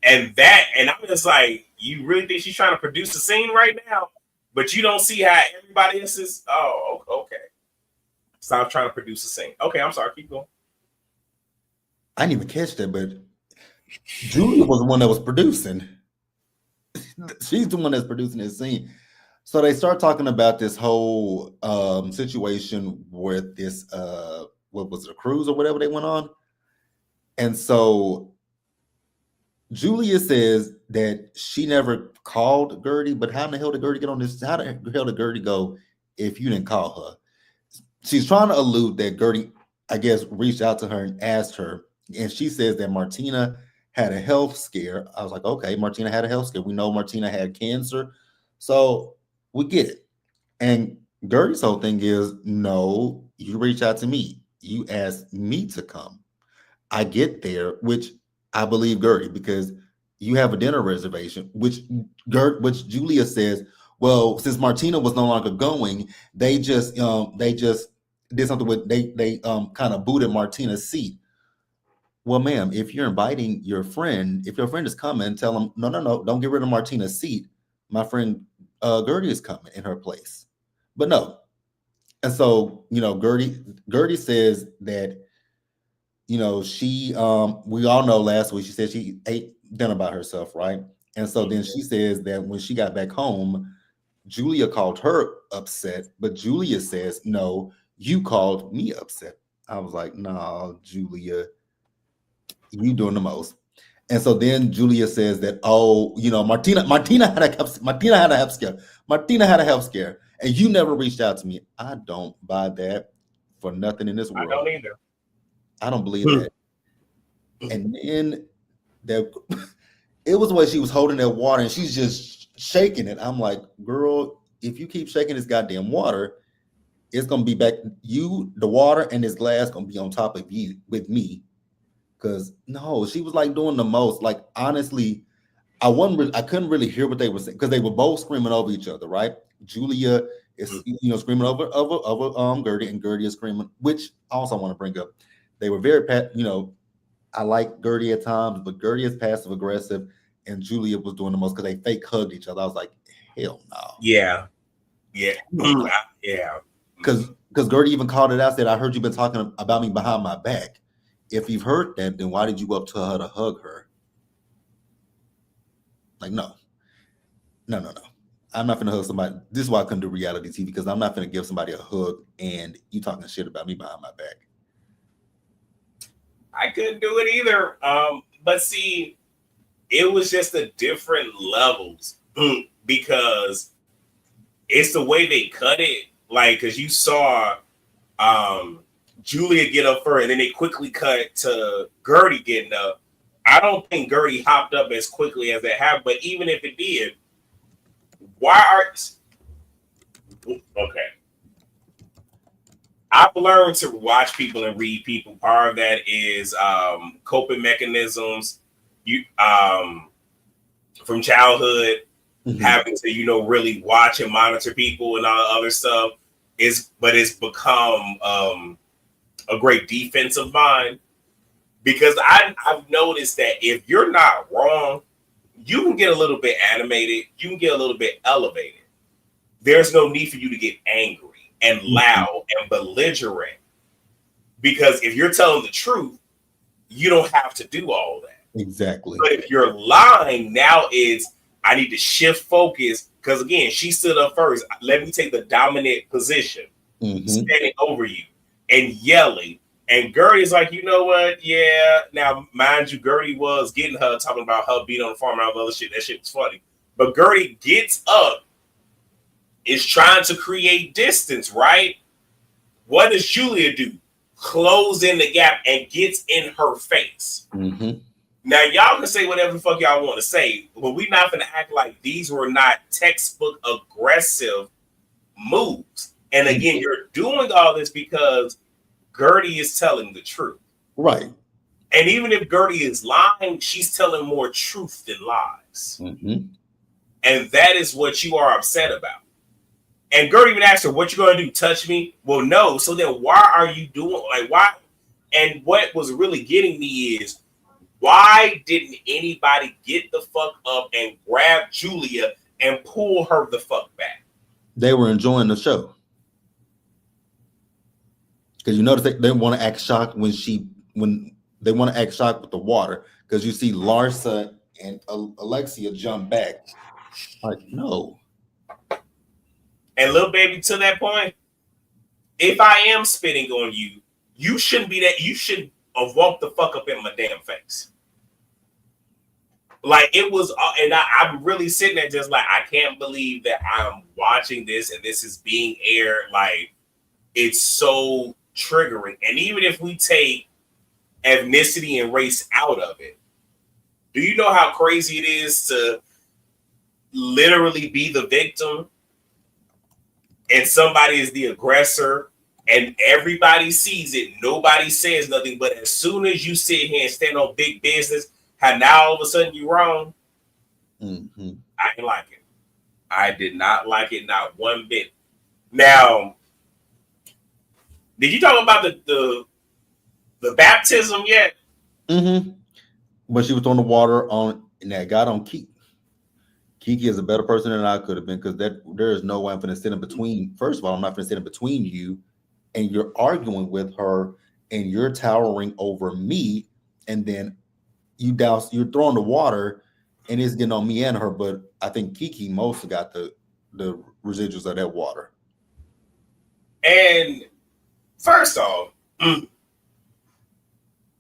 [SPEAKER 1] And I'm just like, you really think she's trying to produce a scene right now? But you don't see how everybody else is. Oh, okay. Stop trying to produce a scene. Okay, I'm sorry. Keep going.
[SPEAKER 2] I didn't even catch that, but Julia was the one that was producing. She's the one that's producing this scene. So they start talking about this whole situation with this what was it, a cruise or whatever they went on. And so Julia says that she never called Gertie, but how in the hell did Gertie get on this? How the hell did Gertie go if you didn't call her? She's trying to allude that Gertie, I guess, reached out to her and asked her, and she says that Martina had a health scare. I was like, okay, Martina had a health scare. We know Martina had cancer, so we get it. And Gertie's whole thing is, no, you reach out to me. You asked me to come. I get there, which I believe Gertie, because you have a dinner reservation, which Julia says, well, since Martina was no longer going, they just did something with they kind of booted Martina's seat. Well, ma'am, if you're inviting your friend, if your friend is coming, tell them, no, don't get rid of Martina's seat. My friend Gertie is coming in her place. But no. And so, Gertie says that, she we all know last week she said she ate dinner by herself, right? And so then she says that when she got back home, Julia called her upset, but Julia says, no, you called me upset. I was like, no, Julia, you doing the most. And so then Julia says that, oh, Martina had a health scare. Martina had a health scare, and you never reached out to me. I don't buy that for nothing in this world.
[SPEAKER 1] I don't either.
[SPEAKER 2] I don't believe that. And then it was when she was holding that water and she's just shaking it. I'm like, girl, if you keep shaking this goddamn water, it's gonna be back. The water and this glass gonna be on top of you with me. Cause no, she was like doing the most. Like honestly, I couldn't really hear what they were saying because they were both screaming over each other, right? Julia is screaming over Gertie, and Gertie is screaming, which I also want to bring up. They were very I like Gertie at times, but Gertie is passive aggressive, and Julia was doing the most because they fake hugged each other. I was like, hell no.
[SPEAKER 1] Yeah.
[SPEAKER 2] Because Gertie even called it out, said, I heard you've been talking about me behind my back. If you've heard that, then why did you go up to her to hug her? Like, no. I'm not going to hug somebody. This is why I couldn't do reality TV, because I'm not going to give somebody a hug and you talking shit about me behind my back.
[SPEAKER 1] I couldn't do it either. But see, it was just a different levels because it's the way they cut it. Like, because you saw Julia get up first, and then they quickly cut to Gertie getting up. I don't think Gertie hopped up as quickly as it happened, but even if it did, okay. I've learned to watch people and read people. Part of that is coping mechanisms. From childhood, having to really watch and monitor people and all the other stuff but it's become a great defense of mine because I've noticed that if you're not wrong, you can get a little bit animated, you can get a little bit elevated. There's no need for you to get angry and loud and belligerent, because if you're telling the truth, you don't have to do all that.
[SPEAKER 2] Exactly.
[SPEAKER 1] But if you're lying, now I need to shift focus, because again, she stood up first. Let me take the dominant position, standing over you and yelling. And Gertie's like, you know what? Yeah. Now, mind you, Gertie was getting her, talking about her being on the farm and all the other shit. That shit was funny. But Gertie gets up, is trying to create distance, right? What does Julia do? Close in the gap and gets in her face. Now, y'all can say whatever the fuck y'all want to say, but we're not going to act like these were not textbook aggressive moves. And again, you're doing all this because Gertie is telling the truth.
[SPEAKER 2] Right.
[SPEAKER 1] And even if Gertie is lying, she's telling more truth than lies. And that is what you are upset about. And Gertie even asked her, what you going to do? Touch me? Well, no. So then why are you doing, why? And what was really getting me is, why didn't anybody get the fuck up and grab Julia and pull her the fuck back?
[SPEAKER 2] They were enjoying the show because you notice they want to act shocked when they want to act shocked with the water because you see Larsa and Alexia jump back. Like, no.
[SPEAKER 1] And little baby, to that point, if I am spitting on you, you shouldn't be that. You should have walked the fuck up in my damn face. Like it was, and I'm really sitting there just like I can't believe that I'm watching this and this is being aired. Like it's so triggering. And even if we take ethnicity and race out of it, do you know how crazy it is to literally be the victim and somebody is the aggressor and everybody sees it, nobody says nothing, but as soon as you sit here and stand on big business, how now all of a sudden you're wrong?
[SPEAKER 2] Mm-hmm.
[SPEAKER 1] I didn't like it. I did not like it, not one bit. Now, did you talk about the baptism yet?
[SPEAKER 2] Mm-hmm. When she was throwing the water on and that got on Kiki. Kiki is a better person than I could have been because there is no way I'm going to sit in between. First of all, I'm not going to sit in between you and you're arguing with her and you're towering over me, and then you're throwing the water and it's getting on me and her. But I think Kiki mostly got the residuals of that water.
[SPEAKER 1] And first off,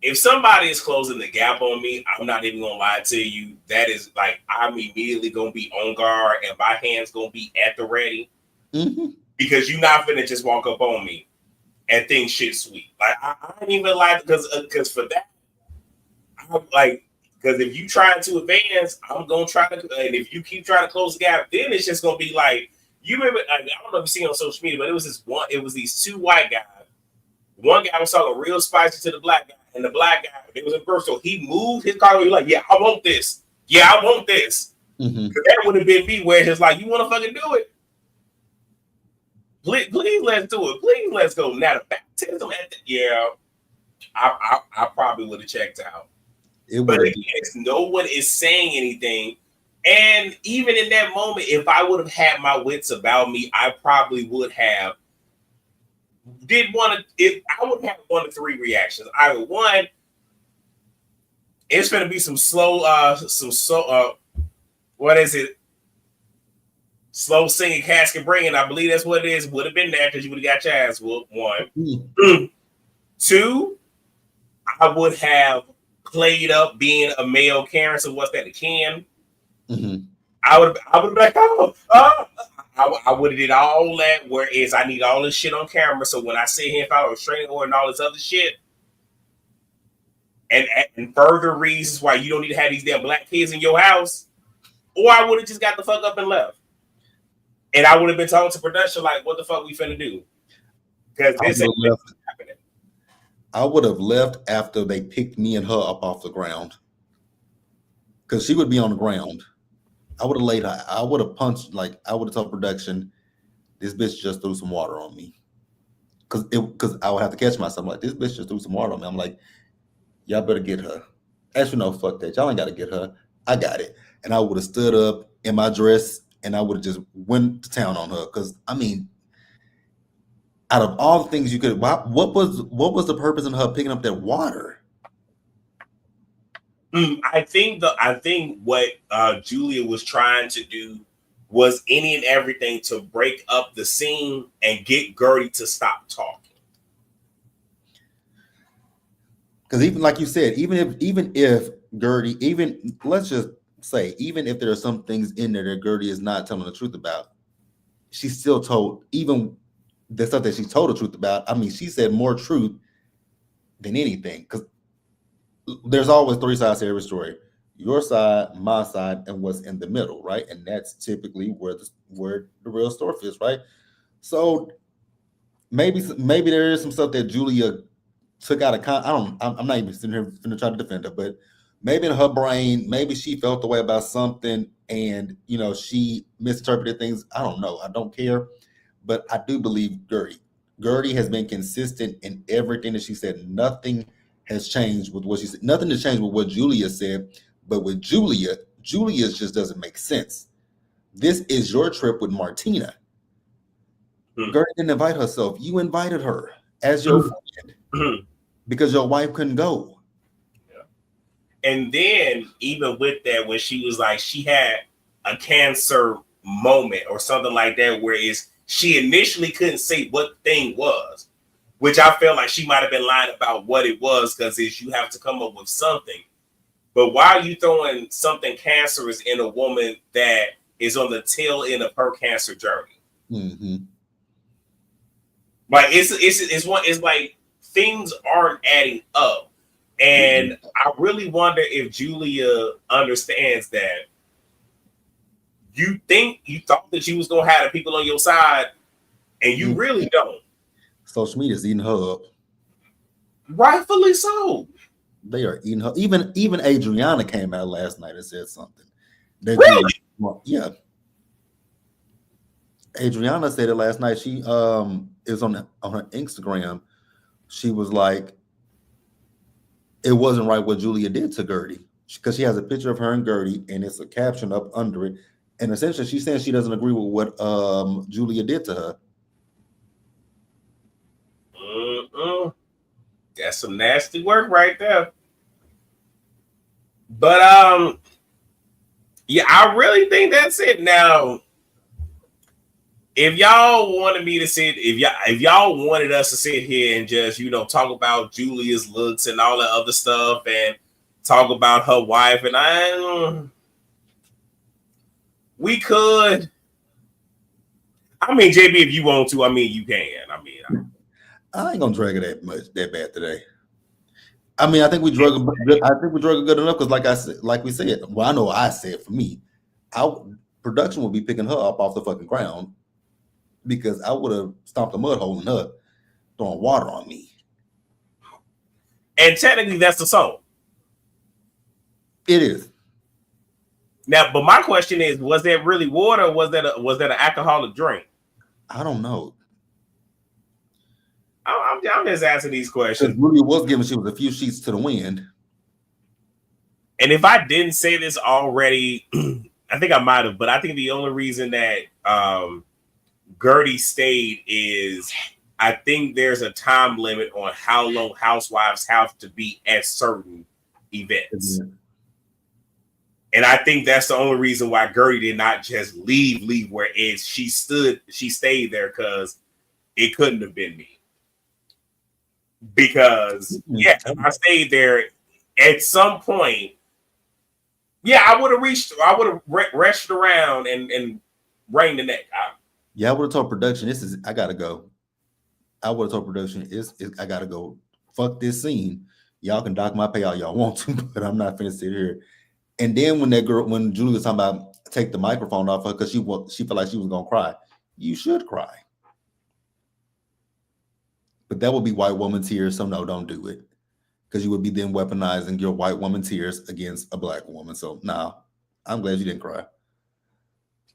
[SPEAKER 1] if somebody is closing the gap on me, I'm not even gonna lie to you. That is like I'm immediately gonna be on guard and my hands gonna be at the ready
[SPEAKER 2] Mm-hmm.
[SPEAKER 1] because you're not gonna just walk up on me and think shit sweet. Like I ain't even like because for that, I'm like because if you try to advance, I'm gonna try to, and if you keep trying to close the gap, then it's just gonna be like you remember. I don't know if you see on social media, but it was this one. It was these two white guys. One guy was talking real spicy to the black guy, and the black guy, it was in first, so he moved his car. He was like, "Yeah, I want this. Yeah, I want this."
[SPEAKER 2] Mm-hmm.
[SPEAKER 1] That would have been me, where it's like, "You want to fucking do it? Please, let's do it. Please, let's go." Now the baptism, yeah, I probably would have checked out.
[SPEAKER 2] It
[SPEAKER 1] But
[SPEAKER 2] would have.
[SPEAKER 1] again, no one is saying anything. And even in that moment, if I would have had my wits about me, I probably would have I would have one of three reactions. Either one, it's gonna be some slow what is it? Slow singing casket bringing. I believe that's what it is. Would have been there because you would have got your ass whooped. One.
[SPEAKER 2] Mm-hmm.
[SPEAKER 1] Two, I would have played up being a male Karen. So what's that? A can?
[SPEAKER 2] Mm-hmm.
[SPEAKER 1] I would be like, I would have did all that. Whereas I need all this shit on camera, so when I sit here and follow a restraining order and all this other shit, and further reasons why you don't need to have these damn black kids in your house, or I would have just got the fuck up and left, and I would have been talking to production like, what the fuck we finna do? Because this ain't happening.
[SPEAKER 2] I would have left after they picked me and her up off the ground, because she would be on the ground. I would have laid her. I would have punched. Like I would have told production, this bitch just threw some water on me. Because I would have to catch myself. Like this bitch just threw some water on me. I'm like, y'all better get her. Actually, no, fuck that. Y'all ain't got to get her. I got it. And I would have stood up in my dress and I would have just went to town on her. Because I mean, out of all the things you could, what was the purpose of her picking up that water?
[SPEAKER 1] I think what Julia was trying to do was any and everything to break up the scene and get Gertie to stop talking.
[SPEAKER 2] Because even like you said, even if Gertie, even let's just say, even if there are some things in there that Gertie is not telling the truth about, she still told even the stuff that she told the truth about. I mean, she said more truth than anything. Because there's always three sides to every story: your side, my side, and what's in the middle, right? And that's typically where the real story is, right? So maybe there is some stuff that Julia took out of I'm not even sitting here finna try to defend her, but maybe in her brain, maybe she felt the way about something and she misinterpreted things. I don't know. I don't care. But I do believe Gertie. Gertie has been consistent in everything that she said. Nothing has changed with what she said. Nothing has changed with what Julia said. But with Julia just doesn't make sense. This is your trip with Martina.
[SPEAKER 1] Mhm.
[SPEAKER 2] Gertie didn't invite herself. You invited her as your
[SPEAKER 1] Mhm.
[SPEAKER 2] friend
[SPEAKER 1] Mhm.
[SPEAKER 2] because your wife couldn't go.
[SPEAKER 1] And then even with that, when she was like, she had a cancer moment or something like that, where is she initially couldn't say what the thing was, which I felt like she might have been lying about what it was, because is you have to come up with something. But why are you throwing something cancerous in a woman that is on the tail end of her cancer journey?
[SPEAKER 2] Mm-hmm.
[SPEAKER 1] Like it's like things aren't adding up. And I really wonder if Julia understands that you thought that you was gonna have the people on your side, and you really don't.
[SPEAKER 2] Social media is eating her up.
[SPEAKER 1] Rightfully so.
[SPEAKER 2] They are eating her. Even Adriana came out last night and said something that Julia.
[SPEAKER 1] Really?
[SPEAKER 2] Yeah, Adriana said it last night. She is on her Instagram. She was like, it wasn't right what Julia did to Gertie because she has a picture of her and Gertie, and it's a caption up under it, and essentially she's saying she doesn't agree with what Julia did to her.
[SPEAKER 1] Mm-mm. That's some nasty work right there. But yeah, I really think that's it. Now, if y'all wanted me to sit, if y'all wanted us to sit here and just talk about Julia's looks and all that other stuff and talk about her wife, and we could. I mean, JB, if you want to, I mean, you can. I mean,
[SPEAKER 2] I ain't gonna drag it that bad today. I mean, I think we drug. I think we drug it good enough because, like I said, like we said, well, I know I said for me, I production would be picking her up off the fucking ground because I would have stomped a mud hole in her, throwing water on me.
[SPEAKER 1] and technically that's the song.
[SPEAKER 2] It is.
[SPEAKER 1] Now, but my question is, was that really water? Or was that an alcoholic drink?
[SPEAKER 2] I don't know.
[SPEAKER 1] I'm just asking these
[SPEAKER 2] Because
[SPEAKER 1] questions.
[SPEAKER 2] Rudy was giving she was a few sheets to the wind.
[SPEAKER 1] And if I didn't say this already, I think I might have. But I think the only reason that Gertie stayed is I think there's a time limit on how long housewives have to be at certain events. And I think that's the only reason why Gertie did not just leave where it's she stayed there, because it couldn't have been me. Because yeah, if I stayed there at some point, yeah, I would have rushed around and wrung the neck.
[SPEAKER 2] Yeah, I would have told production, I gotta go. I would have told production, I gotta go. Fuck this scene. Y'all can dock my pay all y'all want to, but I'm not finna sit here. And then when Julie was talking about take the microphone off her because she felt like she was gonna cry. You should cry. But that would be white woman tears, so no, don't do it. Because you would be then weaponizing your white woman tears against a black woman. So no, I'm glad you didn't cry.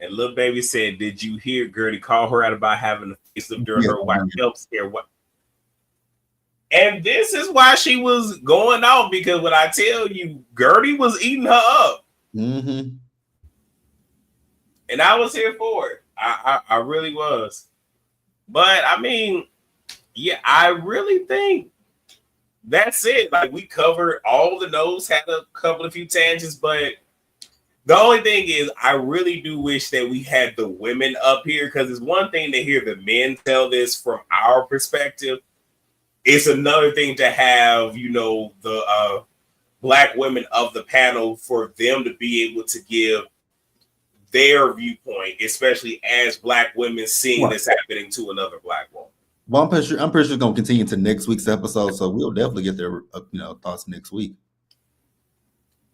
[SPEAKER 1] And little baby said, "Did you hear Gertie call her out about having a facelift during
[SPEAKER 2] Yeah,
[SPEAKER 1] her white health scare?" What? And this is why she was going off, because when I tell you, Gertie was eating her up,
[SPEAKER 2] mm-hmm.
[SPEAKER 1] and I was here for it. I really was. But I mean, yeah, I really think that's it. Like, we covered all the notes, had a couple of few tangents, but the only thing is, I really do wish that we had the women up here, because it's one thing to hear the men tell this from our perspective. It's another thing to have, the black women of the panel, for them to be able to give their viewpoint, especially as black women seeing
[SPEAKER 2] Right.
[SPEAKER 1] this happening to another black woman.
[SPEAKER 2] Well, I'm pretty sure it's gonna continue to next week's episode, so we'll definitely get their thoughts next week.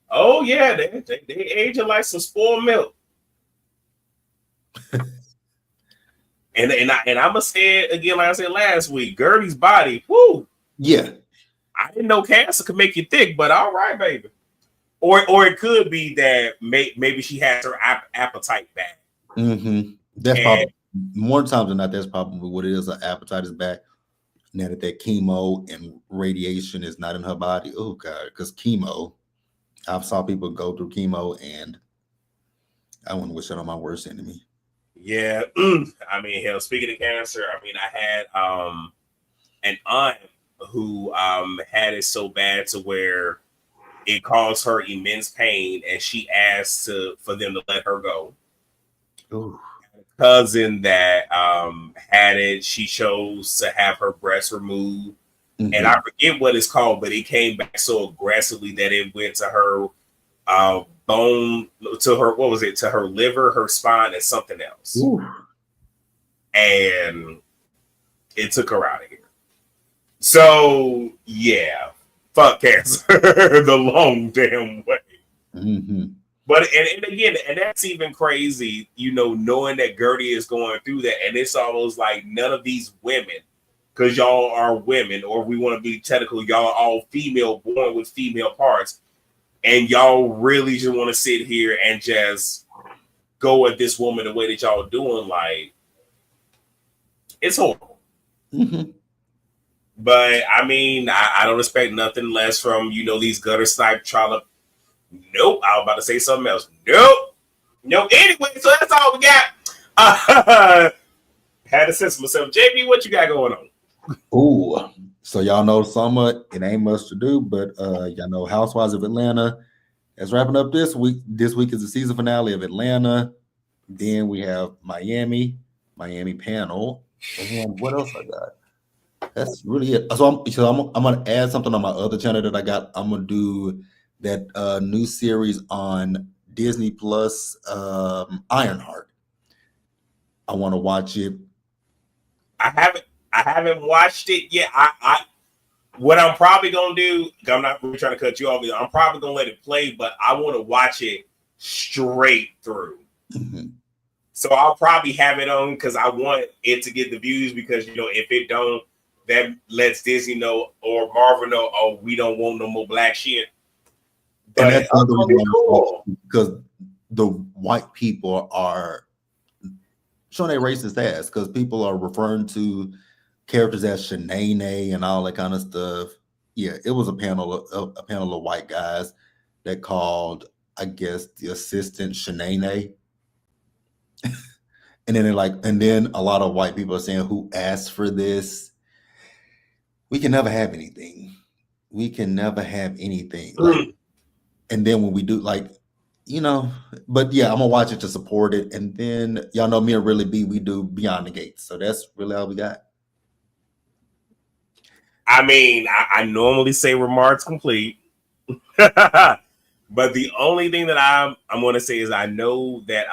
[SPEAKER 1] Oh yeah, they aging like some spoiled milk. and I'm gonna say it again, like I said last week. Gertie's body, whoo.
[SPEAKER 2] Yeah.
[SPEAKER 1] I didn't know cancer could make you thick, but all right, baby. Or it could be that maybe she has her appetite back.
[SPEAKER 2] Mm-hmm. That's probably more times than not. That's probably what it is. Her appetite is back now that chemo and radiation is not in her body. Oh God, because chemo, I've saw people go through chemo, and I wouldn't wish that on my worst enemy.
[SPEAKER 1] Yeah. I mean, hell, speaking of cancer, I mean, I had an aunt who had it so bad to where it caused her immense pain, and she asked for them to let her go.
[SPEAKER 2] Ooh.
[SPEAKER 1] Cousin that had it, she chose to have her breast removed, and I
[SPEAKER 2] Mm-hmm.
[SPEAKER 1] forget what it's called, but it came back so aggressively that it went to her bone, to her, what was it, to her liver, her spine, and something else,
[SPEAKER 2] Ooh.
[SPEAKER 1] and it took her out of here. So yeah, fuck cancer the long damn way.
[SPEAKER 2] Mm-hmm.
[SPEAKER 1] But and again, and that's even crazy, knowing that Gertie is going through that, and it's almost like none of these women, because y'all are women, or if we want to be technical, y'all are all female, born with female parts, and y'all really just want to sit here and just go at this woman the way that y'all doing, like it's horrible.
[SPEAKER 2] Mm-hmm.
[SPEAKER 1] But I mean, I don't expect nothing less from these gutter snipe trollop. Nope, I was about to say something else. Nope, no. Anyway, so that's all we got. Had to sense myself. JB, what you got going on?
[SPEAKER 2] Ooh. So y'all know summer, it ain't much to do, but y'all know Housewives of Atlanta is wrapping up this week. This week is the season finale of Atlanta. Then we have Miami panel. And what else I got? That's really it. So I'm gonna add something on my other channel that I got. I'm gonna do that new series on Disney Plus, Ironheart. I want to watch it.
[SPEAKER 1] I haven't I haven't watched it yet. I what I'm probably gonna do, I'm not really trying to cut you off. I'm probably gonna let it play, but I want to watch it straight through.
[SPEAKER 2] Mhm.
[SPEAKER 1] So I'll probably have it on because I want it to get the views. Because if it don't, that lets Disney know or Marvel know, oh, we don't want no more black shit.
[SPEAKER 2] And
[SPEAKER 1] But
[SPEAKER 2] that's the other reason
[SPEAKER 1] okay,
[SPEAKER 2] why I'm watching
[SPEAKER 1] cool.
[SPEAKER 2] it, because the white people are showing their racist ass because people are referring to characters as Shanae and all that kind of stuff. Yeah, it was a panel of white guys that called, I guess, the assistant Shanae. And then and then a lot of white people are saying, "Who asked for this? We can never have anything. We can never have anything." Like, and then when we do, like, you know, but yeah, I'm gonna watch it to support it. And then y'all know me and Really B, we do Beyond the Gates. So that's really all we got.
[SPEAKER 1] I mean, I normally say remarks complete, but the only thing that I'm going to say is I know that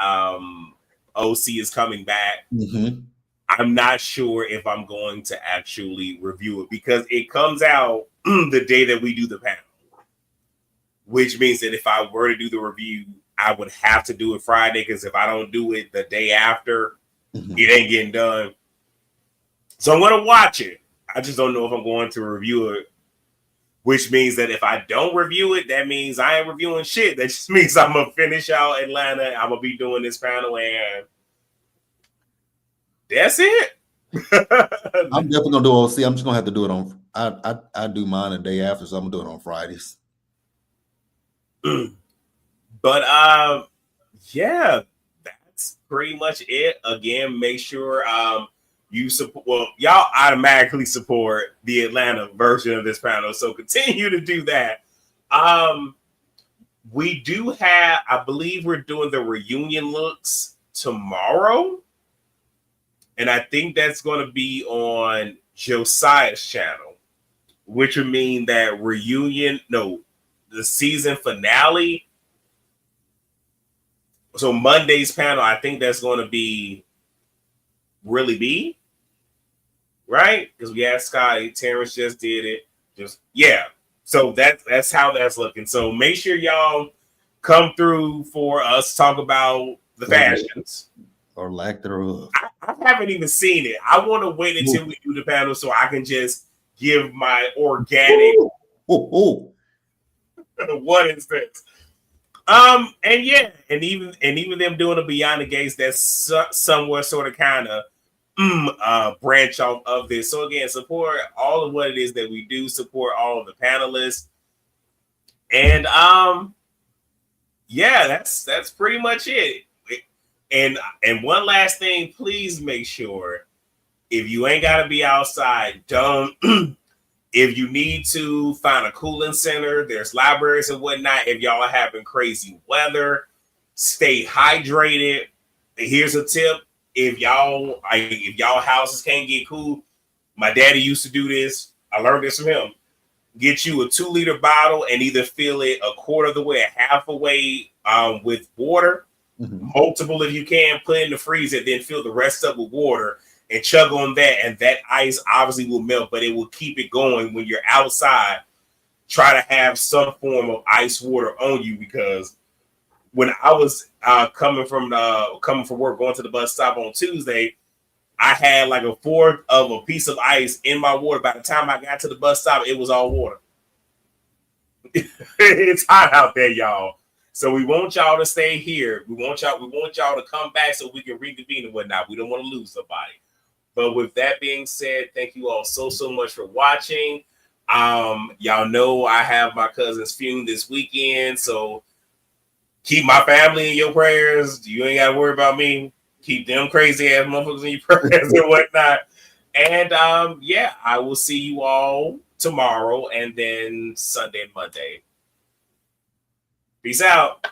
[SPEAKER 1] OC is coming back.
[SPEAKER 2] Mm-hmm.
[SPEAKER 1] I'm not sure if I'm going to actually review it because it comes out the day that we do the panel, which means that if I were to do the review, I would have to do it Friday because if I don't do it the day after,
[SPEAKER 2] Mm-hmm.
[SPEAKER 1] it ain't getting done. So I'm going to watch it. I just don't know if I'm going to review it, which means that if I don't review it, that means I ain't reviewing shit. That just means I'm going to finish out Atlanta. I'm going to be doing this panel and that's it.
[SPEAKER 2] I'm definitely gonna do OC. I'm just gonna have to do it on. I do mine a day after, so I'm gonna do it on Fridays.
[SPEAKER 1] But yeah, that's pretty much it. Again, make sure you support. Well, y'all automatically support the Atlanta version of this panel, so continue to do that. Um, we do have, I believe, we're doing the reunion looks tomorrow, and I think that's going to be on Josiah's channel, which would mean that reunion, no, the season finale. So Monday's panel, I think that's going to be Really B, right? Because we asked Scotty, Terrence just did it. Just yeah. So that's how that's looking. So make sure y'all come through for us talk about the fashions.
[SPEAKER 2] Or lack thereof.
[SPEAKER 1] I haven't even seen it. I want to wait until
[SPEAKER 2] Ooh,
[SPEAKER 1] we do the panel so I can just give my organic
[SPEAKER 2] ooh, ooh.
[SPEAKER 1] what is this? And yeah, and even them doing a Beyond the Gates that's somewhat sort of kind of branch off of this. So again, support all of what it is that we do. Support all of the panelists, and yeah, that's pretty much it. And one last thing, please make sure if you ain't gotta be outside, don't. If you need to find a cooling center, there's libraries and whatnot. If y'all are having crazy weather, stay hydrated. Here's a tip: if y'all houses can't get cool, my daddy used to do this. I learned this from him. Get you a 2 liter bottle and either fill it a quarter of the way, half a way with water, multiple if you can, put it in the freezer, then fill the rest up with water and chug on that. And that ice obviously will melt, but it will keep it going when you're outside. Try to have some form of ice water on you, because when I was coming from work, going to the bus stop on Tuesday, I had like a fourth of a piece of ice in my water. By the time I got to the bus stop, it was all water. It's hot out there, y'all. So we want y'all to stay here. We want y'all to come back so we can reconvene and whatnot. We don't want to lose somebody. But with that being said, thank you all so much for watching. Y'all know I have my cousin's funeral this weekend, so keep my family in your prayers. You ain't gotta worry about me. Keep them crazy ass motherfuckers in your prayers and whatnot. And yeah, I will see you all tomorrow and then Sunday and Monday. Peace out.